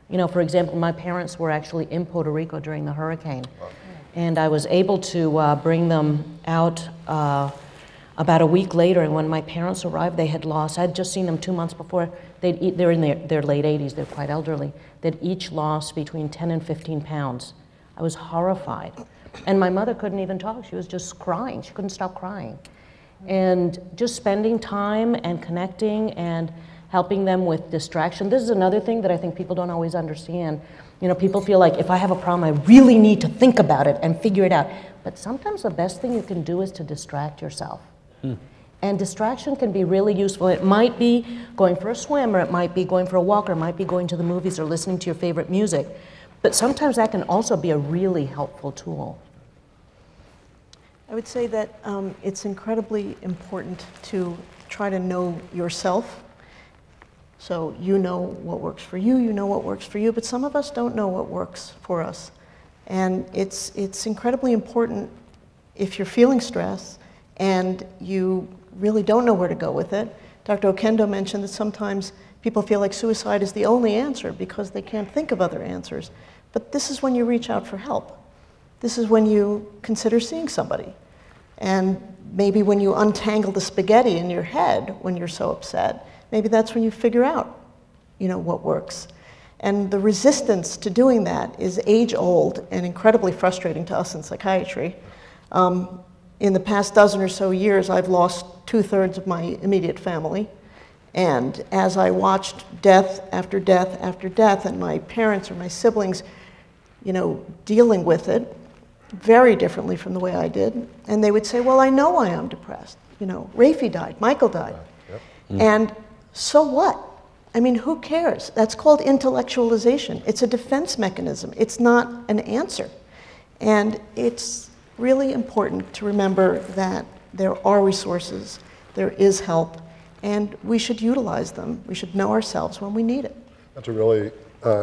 For example, my parents were actually in Puerto Rico during the hurricane, and I was able to bring them out about a week later, and when my parents arrived, they had lost, I'd just seen them 2 months before, they're in their late 80s, they're quite elderly, they'd each lost between 10 and 15 pounds. I was horrified. And my mother couldn't even talk, she was just crying, she couldn't stop crying. And just spending time and connecting and helping them with distraction. This is another thing that I think people don't always understand. People feel like if I have a problem, I really need to think about it and figure it out. But sometimes the best thing you can do is to distract yourself. And distraction can be really useful. It might be going for a swim, or it might be going for a walk, or it might be going to the movies or listening to your favorite music. But sometimes that can also be a really helpful tool. I would say that it's incredibly important to try to know yourself. So you know what works for you, you know what works for you, but some of us don't know what works for us. And it's incredibly important if you're feeling stress and you really don't know where to go with it. Dr. Okendo mentioned that sometimes people feel like suicide is the only answer because they can't think of other answers. But this is when you reach out for help. This is when you consider seeing somebody. And maybe when you untangle the spaghetti in your head when you're so upset, maybe that's when you figure out, what works. And the resistance to doing that is age-old and incredibly frustrating to us in psychiatry. In the past dozen or so years, I've lost 2/3 of my immediate family. And as I watched death after death after death, and my parents or my siblings, dealing with it very differently from the way I did, and they would say, well, I know why I'm depressed. You know, Rafi died, Michael died. And so what? I mean, who cares? That's called intellectualization. It's a defense mechanism. It's not an answer. And it's really important to remember that there are resources, there is help, and we should utilize them. We should know ourselves when we need it. That's a really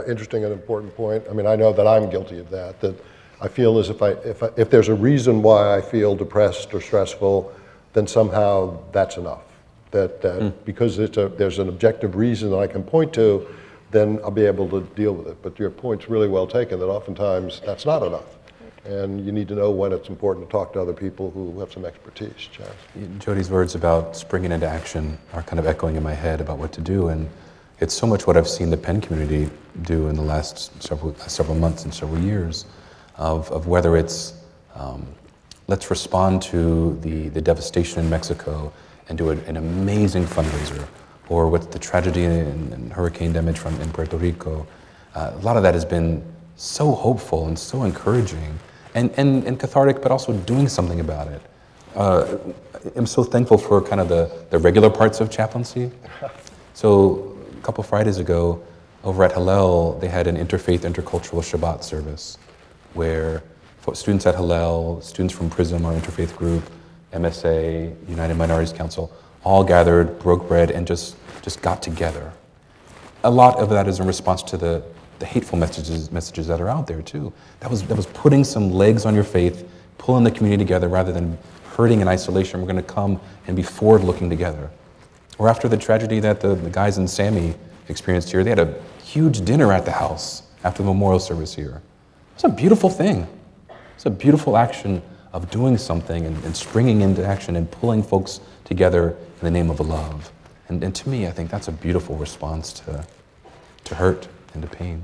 interesting and important point. I mean, I know that I'm guilty of that, that I feel as if there's a reason why I feel depressed or stressful, then somehow that's enough. That because there's an objective reason that I can point to, then I'll be able to deal with it. But your point's really well taken, that oftentimes that's not enough. And you need to know when it's important to talk to other people who have some expertise. Chaz? Jody's words about springing into action are kind of echoing in my head about what to do, and it's so much what I've seen the Penn community do in the last several months and several years, of whether it's let's respond to the devastation in Mexico and do an amazing fundraiser, or with the tragedy and hurricane damage in Puerto Rico. A lot of that has been so hopeful and so encouraging and cathartic, but also doing something about it. I'm so thankful for kind of the regular parts of chaplaincy. So a couple Fridays ago, over at Hillel, they had an interfaith, intercultural Shabbat service where students at Hillel, students from PRISM, our interfaith group, MSA, United Minorities Council, all gathered, broke bread, and just got together. A lot of that is in response to the hateful messages that are out there too. That was putting some legs on your faith, pulling the community together rather than hurting in isolation. We're going to come and be forward-looking together. Or after the tragedy that the guys in Sammy experienced here, they had a huge dinner at the house after the memorial service here. It's a beautiful thing. It's a beautiful action of doing something and springing into action and pulling folks together in the name of love. And to me, I think that's a beautiful response to hurt and to pain.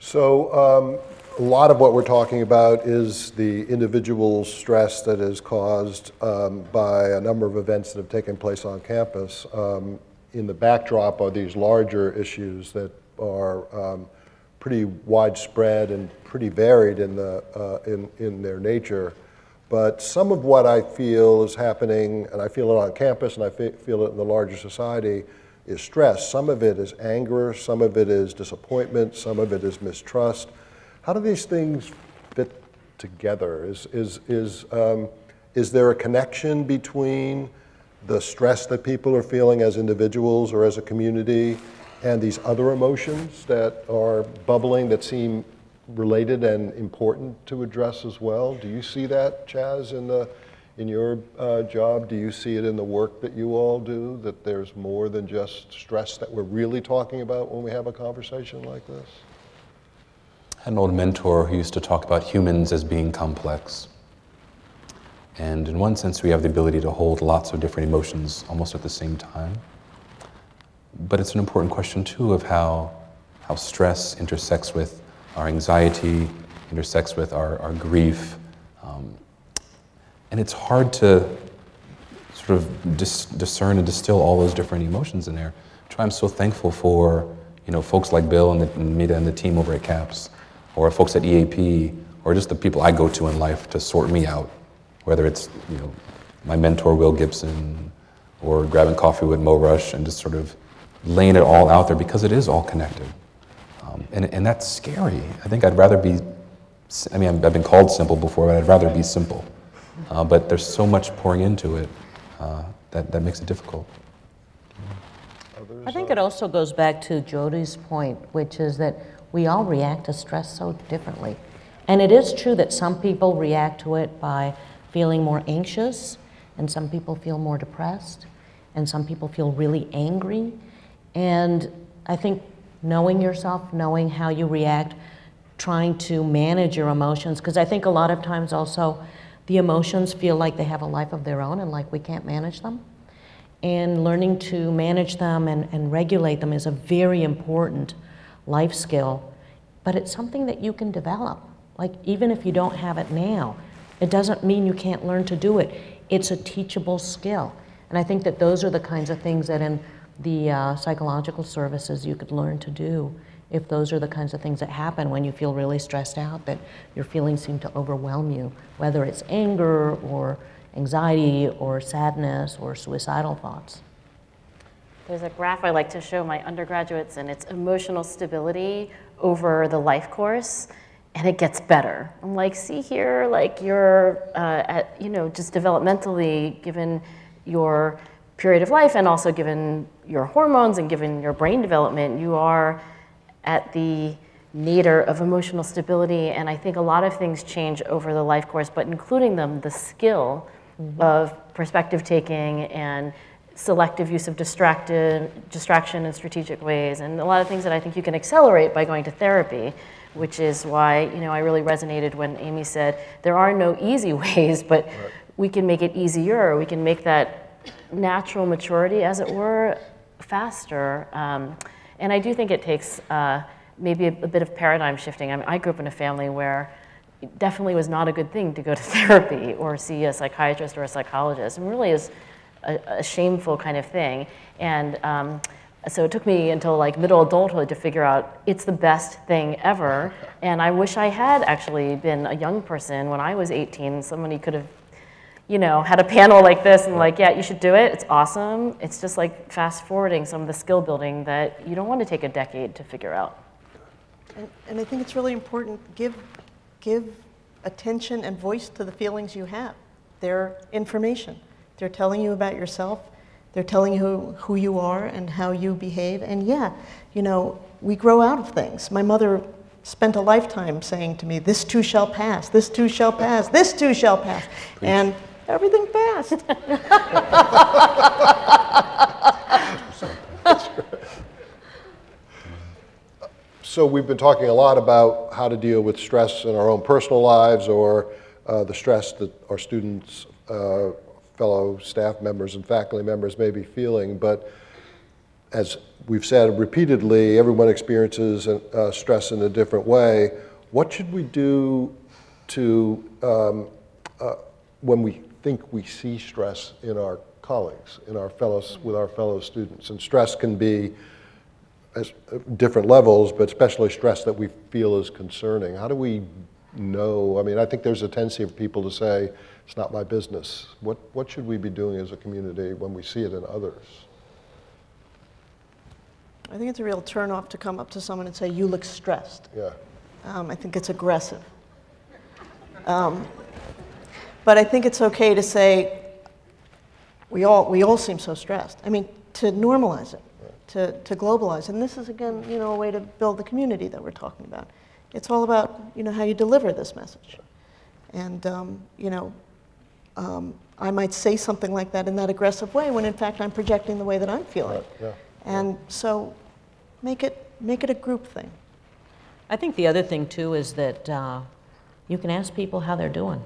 So a lot of what we're talking about is the individual stress that is caused by a number of events that have taken place on campus. In the backdrop are these larger issues that are pretty widespread and pretty varied in their nature. But some of what I feel is happening, and I feel it on campus and I feel it in the larger society, is stress. Some of it is anger, some of it is disappointment, some of it is mistrust. How do these things fit together? Is there a connection between the stress that people are feeling as individuals or as a community and these other emotions that are bubbling that seem related and important to address as well? Do you see that, Chaz, in your job? Do you see it in the work that you all do, that there's more than just stress that we're really talking about when we have a conversation like this? I had an old mentor who used to talk about humans as being complex. And in one sense, we have the ability to hold lots of different emotions almost at the same time. But it's an important question, too, of how stress intersects with our anxiety, intersects with our grief. And it's hard to sort of discern and distill all those different emotions in there. That's why I'm so thankful for folks like Bill and Mita and the team over at CAPS, or folks at EAP, or just the people I go to in life to sort me out, whether it's my mentor Will Gibson, or grabbing coffee with Mo Rush and just sort of laying it all out there because it is all connected. And that's scary. I think I'd rather be, I've been called simple before, but I'd rather be simple. But there's so much pouring into it that makes it difficult. I think it also goes back to Jody's point, which is that we all react to stress so differently. And it is true that some people react to it by feeling more anxious, and some people feel more depressed, and some people feel really angry. And I think knowing yourself, knowing how you react, trying to manage your emotions, because I think a lot of times also the emotions feel like they have a life of their own and like we can't manage them. And learning to manage them and regulate them is a very important life skill, but it's something that you can develop. Like, even if you don't have it now, it doesn't mean you can't learn to do it. It's a teachable skill. And I think that those are the kinds of things that in the psychological services you could learn to do if those are the kinds of things that happen when you feel really stressed out, that your feelings seem to overwhelm you, whether it's anger or anxiety or sadness or suicidal thoughts. There's a graph I like to show my undergraduates, and it's emotional stability over the life course, and it gets better. I'm like, see here, like you're, just developmentally, given your period of life and also given your hormones and given your brain development, you are at the nadir of emotional stability. And I think a lot of things change over the life course, but including them, the skill of perspective taking and selective use of distraction in strategic ways, and a lot of things that I think you can accelerate by going to therapy, which is why I really resonated when Amy said there are no easy ways, but we can make it easier. We can make that natural maturity, as it were, faster. And I do think it takes maybe a bit of paradigm shifting. I mean, I grew up in a family where it definitely was not a good thing to go to therapy or see a psychiatrist or a psychologist. It really is a shameful kind of thing. And so it took me until like middle adulthood to figure out it's the best thing ever. And I wish I had actually been a young person when I was 18. Somebody could have, had a panel like this and like, yeah, you should do it. It's awesome. It's just like fast forwarding some of the skill building that you don't want to take a decade to figure out. And I think it's really important, give attention and voice to the feelings you have. They're information. They're telling you about yourself. They're telling you who you are and how you behave. And yeah, we grow out of things. My mother spent a lifetime saying to me, this too shall pass, this too shall pass, this too shall pass. Preach. And everything passed. So we've been talking a lot about how to deal with stress in our own personal lives, or the stress that our students, fellow staff members and faculty members may be feeling. But as we've said repeatedly, everyone experiences stress in a different way. What should we do to, when we think we see stress in our colleagues, with our fellow students? And stress can be at different levels, but especially stress that we feel is concerning. How do we know? I mean, I think there's a tendency of people to say, it's not my business. What should we be doing as a community when we see it in others? I think it's a real turnoff to come up to someone and say, you look stressed. Yeah. I think it's aggressive. But I think it's okay to say, we all seem so stressed. I mean, to normalize it, to globalize. And this is, again, a way to build the community that we're talking about. It's all about, how you deliver this message. And, I might say something like that in that aggressive way when, in fact, I'm projecting the way that I'm feeling. Yeah. And so make it a group thing. I think the other thing, too, is that you can ask people how they're doing.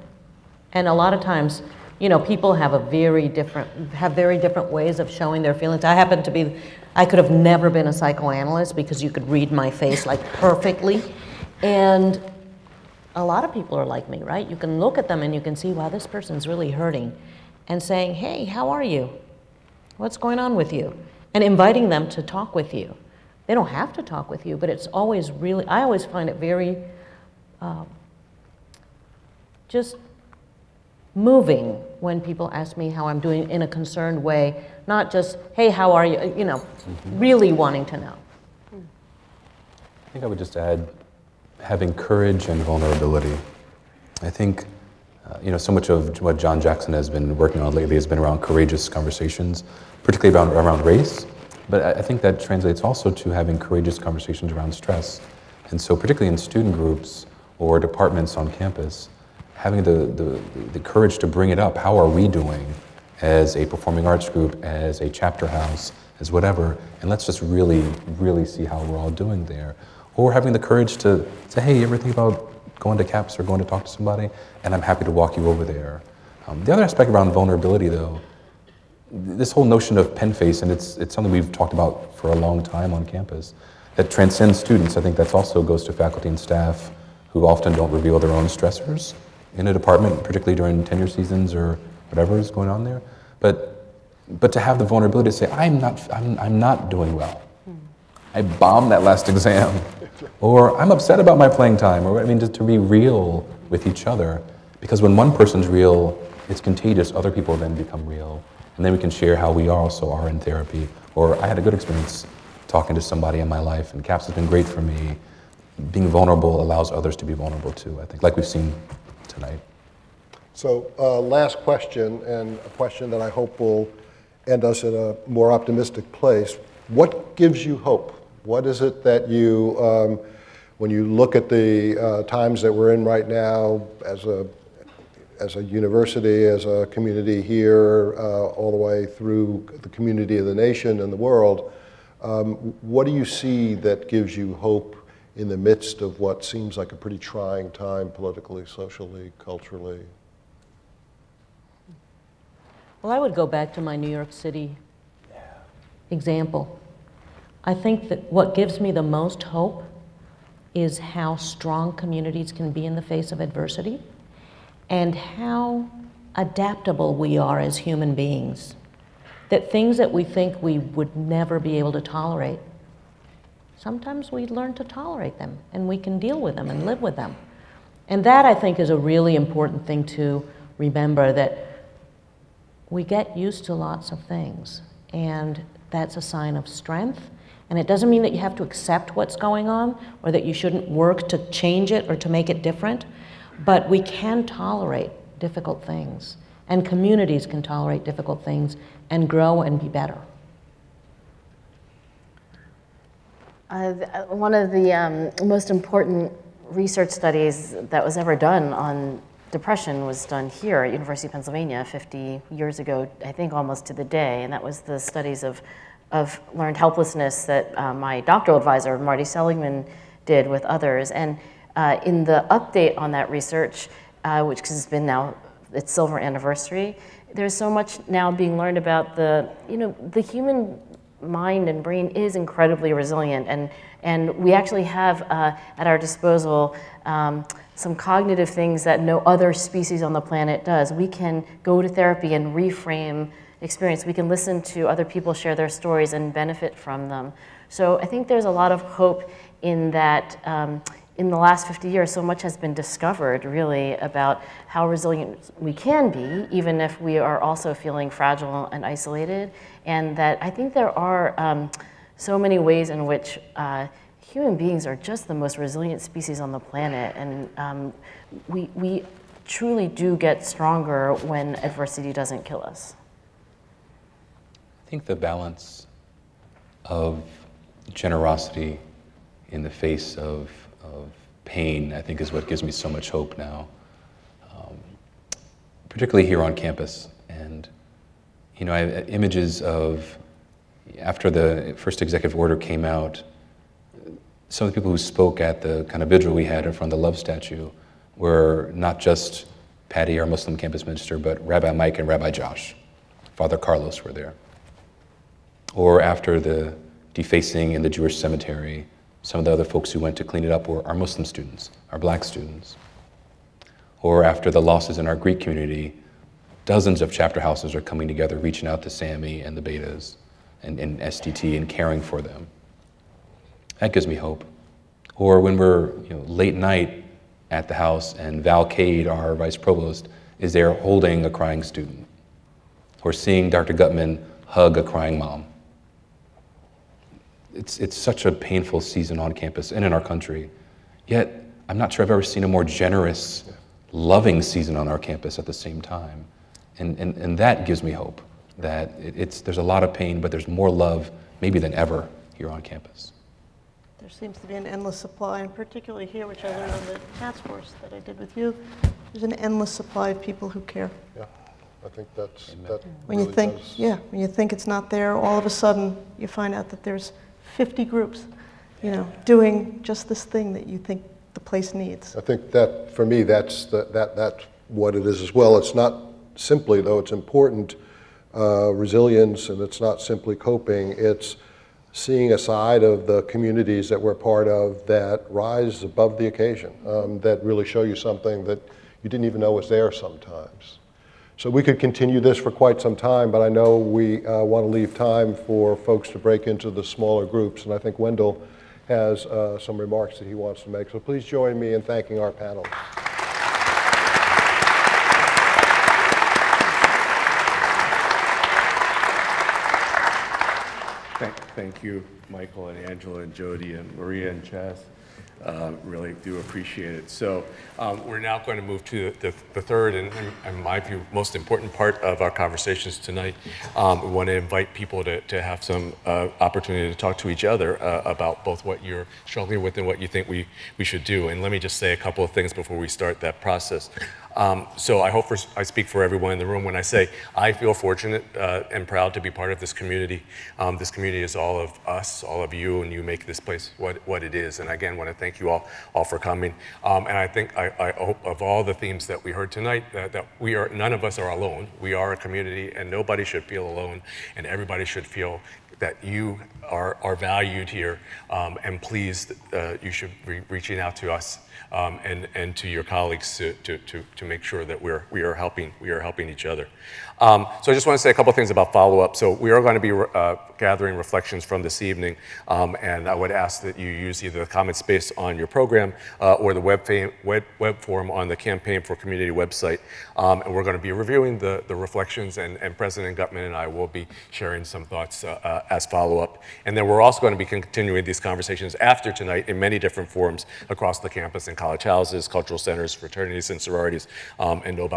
And a lot of times, people have very different ways of showing their feelings. I could have never been a psychoanalyst because you could read my face like perfectly. And a lot of people are like me, right? You can look at them and you can see, wow, this person's really hurting. And saying, hey, how are you? What's going on with you? And inviting them to talk with you. They don't have to talk with you, but it's always really, I always find it very just moving when people ask me how I'm doing in a concerned way, not just, hey, how are you? Really wanting to know. I think I would just add having courage and vulnerability. I think, so much of what John Jackson has been working on lately has been around courageous conversations, particularly around race. But I think that translates also to having courageous conversations around stress. And so particularly in student groups or departments on campus, having the courage to bring it up. How are we doing as a performing arts group, as a chapter house, as whatever, and let's just really, really see how we're all doing there. Or having the courage to say, hey, you ever think about going to CAPS or going to talk to somebody? And I'm happy to walk you over there. The other aspect around vulnerability, though, this whole notion of pen face, and it's something we've talked about for a long time on campus, that transcends students. I think that also goes to faculty and staff who often don't reveal their own stressors in a department, particularly during tenure seasons or whatever is going on there. But to have the vulnerability to say, I'm not doing well. I bombed that last exam. Or I'm upset about my playing time. Or I mean, just to be real with each other. Because when one person's real, it's contagious. Other people then become real. And then we can share how we also are in therapy. Or I had a good experience talking to somebody in my life, and CAPS has been great for me. Being vulnerable allows others to be vulnerable too, I think, like we've seen tonight. So last question, and a question that I hope will end us in a more optimistic place. What gives you hope? What is it that you, when you look at the times that we're in right now as a university, as a community here, all the way through the community of the nation and the world, what do you see that gives you hope in the midst of what seems like a pretty trying time politically, socially, culturally? Well, I would go back to my New York City example. I think that what gives me the most hope is how strong communities can be in the face of adversity and how adaptable we are as human beings. That things that we think we would never be able to tolerate, sometimes we learn to tolerate them and we can deal with them and live with them. And that, I think, is a really important thing to remember, that we get used to lots of things, and that's a sign of strength. And it doesn't mean that you have to accept what's going on or that you shouldn't work to change it or to make it different, but we can tolerate difficult things, and communities can tolerate difficult things and grow and be better. One of the most important research studies that was ever done on depression was done here at University of Pennsylvania 50 years ago, I think almost to the day, and that was the studies of learned helplessness that my doctoral advisor, Marty Seligman, did with others. And in the update on that research, which has been now its silver anniversary, there's so much now being learned about the human mind and brain is incredibly resilient, and we actually have at our disposal some cognitive things that no other species on the planet does. We can go to therapy and reframe experience. We can listen to other people share their stories and benefit from them. So I think there's a lot of hope in that. In the last 50 years, so much has been discovered, really, about how resilient we can be, even if we are also feeling fragile and isolated. And that I think there are so many ways in which human beings are just the most resilient species on the planet. And we truly do get stronger when adversity doesn't kill us. I think the balance of generosity in the face of pain, I think, is what gives me so much hope now, particularly here on campus. And I have images of, after the first executive order came out, some of the people who spoke at the kind of vigil we had in front of the Love statue were not just Patty, our Muslim campus minister, but Rabbi Mike and Rabbi Josh. Father Carlos were there. Or after the defacing in the Jewish cemetery, some of the other folks who went to clean it up were our Muslim students, our black students. Or after the losses in our Greek community, dozens of chapter houses are coming together, reaching out to Sammy and the Betas and SDT and caring for them. That gives me hope. Or when we're late night at the house and Val Cade, our vice provost, is there holding a crying student. Or seeing Dr. Gutman hug a crying mom. It's such a painful season on campus and in our country. Yet, I'm not sure I've ever seen a more generous, loving season on our campus at the same time. And that gives me hope, that there's a lot of pain, but there's more love maybe than ever here on campus. There seems to be an endless supply, and particularly here, which I learned on the task force that I did with you, there's an endless supply of people who care. Yeah, I think that When really you think, does. when you think it's not there, all of a sudden you find out that there's 50 groups, doing just this thing that you think the place needs. I think that, for me, that's what it is as well. It's not simply, though it's important, resilience, and it's not simply coping, it's seeing a side of the communities that we're part of that rise above the occasion, that really show you something that you didn't even know was there sometimes. So we could continue this for quite some time, but I know we want to leave time for folks to break into the smaller groups, and I think Wendell has some remarks that he wants to make. So please join me in thanking our panelists. Thank you, Michael and Angela and Jody and Maria and Chaz. Really do appreciate it. So we're now going to move to the third and, in my view, most important part of our conversations tonight. We want to invite people to have some opportunity to talk to each other about both what you're struggling with and what you think we should do. And let me just say a couple of things before we start that process. So I hope I speak for everyone in the room when I say I feel fortunate and proud to be part of this community. This community is all of us, all of you, and you make this place what it is. And again, I want to thank you all for coming. And I think I hope of all the themes that we heard tonight that none of us are alone. We are a community, and nobody should feel alone, and everybody should feel that you are valued here, and please, you should be reaching out to us and to your colleagues to make sure that we are helping each other. So I just want to say a couple things about follow-up. So we are going to be gathering reflections from this evening, and I would ask that you use either the comment space on your program or the web form on the Campaign for Community website. And we're going to be reviewing the reflections, and President Gutman and I will be sharing some thoughts as follow-up. And then we're also going to be continuing these conversations after tonight in many different forums across the campus, in college houses, cultural centers, fraternities and sororities, and no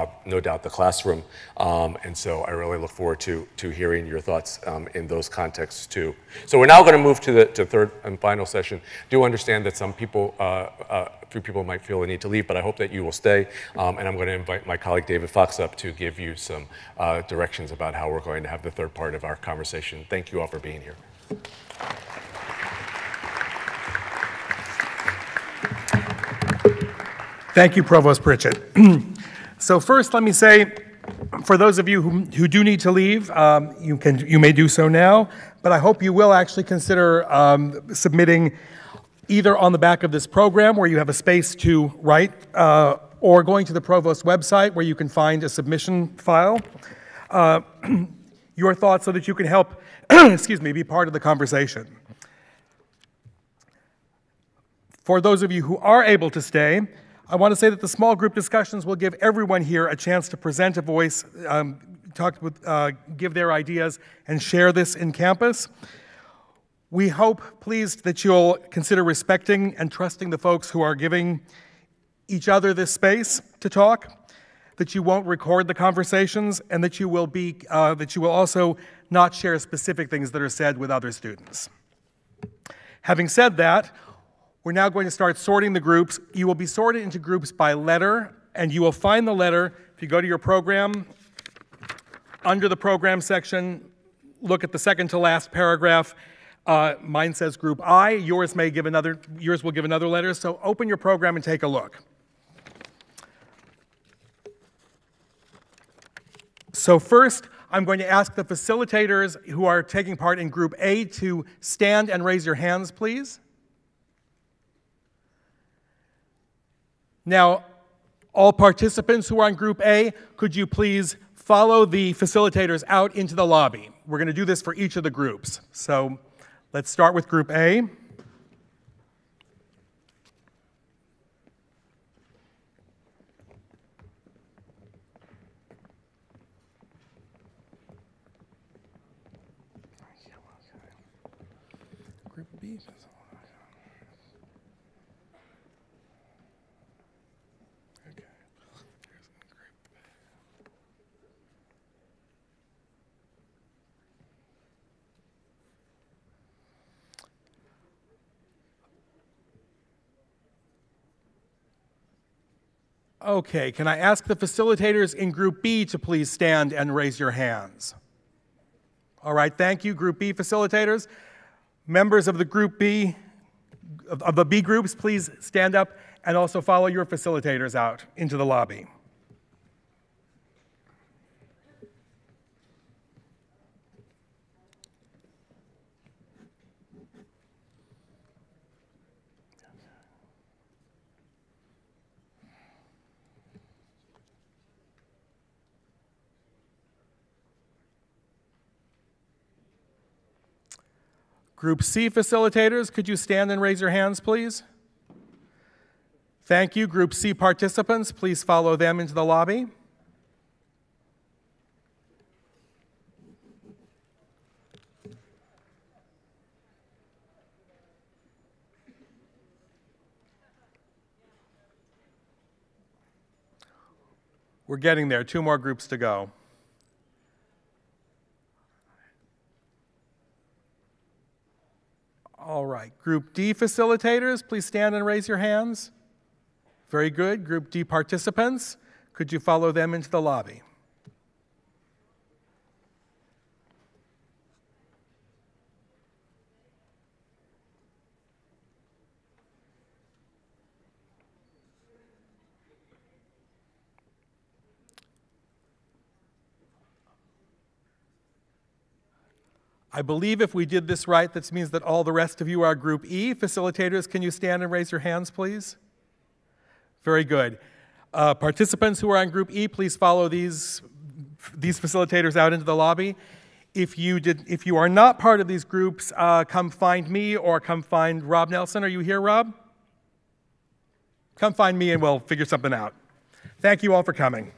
doubt the classroom. And so I really look forward to hearing your thoughts in those contexts too. So we're now going to move to the third and final session. Do understand that some people, a few people might feel the need to leave, but I hope that you will stay. And I'm going to invite my colleague David Fox up to give you some directions about how we're going to have the third part of our conversation. Thank you all for being here. Thank you, Provost Pritchett. So first, let me say, for those of you who do need to leave, you may do so now, but I hope you will actually consider submitting either on the back of this program where you have a space to write, or going to the Provost website where you can find a submission file, your thoughts so that you can help, excuse me, be part of the conversation. For those of you who are able to stay, I want to say that the small group discussions will give everyone here a chance to present a voice, give their ideas, and share this in campus. We hope, pleased, that you'll consider respecting and trusting the folks who are giving each other this space to talk, that you won't record the conversations, and that you will also not share specific things that are said with other students. Having said that, we're now going to start sorting the groups. You will be sorted into groups by letter, and you will find the letter if you go to your program. Under the program section, look at the second to last paragraph. Mine says Group I. Yours will give another letter. So open your program and take a look. So first, I'm going to ask the facilitators who are taking part in Group A to stand and raise your hands, please. Now, all participants who are in Group A, could you please follow the facilitators out into the lobby? We're going to do this for each of the groups. So let's start with Group A. Group B. Okay, can I ask the facilitators in Group B to please stand and raise your hands? All right, thank you, Group B facilitators. Members of the Group B, of the B groups, please stand up and also follow your facilitators out into the lobby. Group C facilitators, could you stand and raise your hands, please? Thank you. Group C participants, please follow them into the lobby. We're getting there. 2 more groups to go. All right. Group D facilitators, please stand and raise your hands. Very good. Group D participants, could you follow them into the lobby? I believe if we did this right, this means that all the rest of you are Group E. Facilitators, can you stand and raise your hands, please? Very good. Participants who are on Group E, please follow these facilitators out into the lobby. If you are not part of these groups, come find me or come find Rob Nelson. Are you here, Rob? Come find me and we'll figure something out. Thank you all for coming.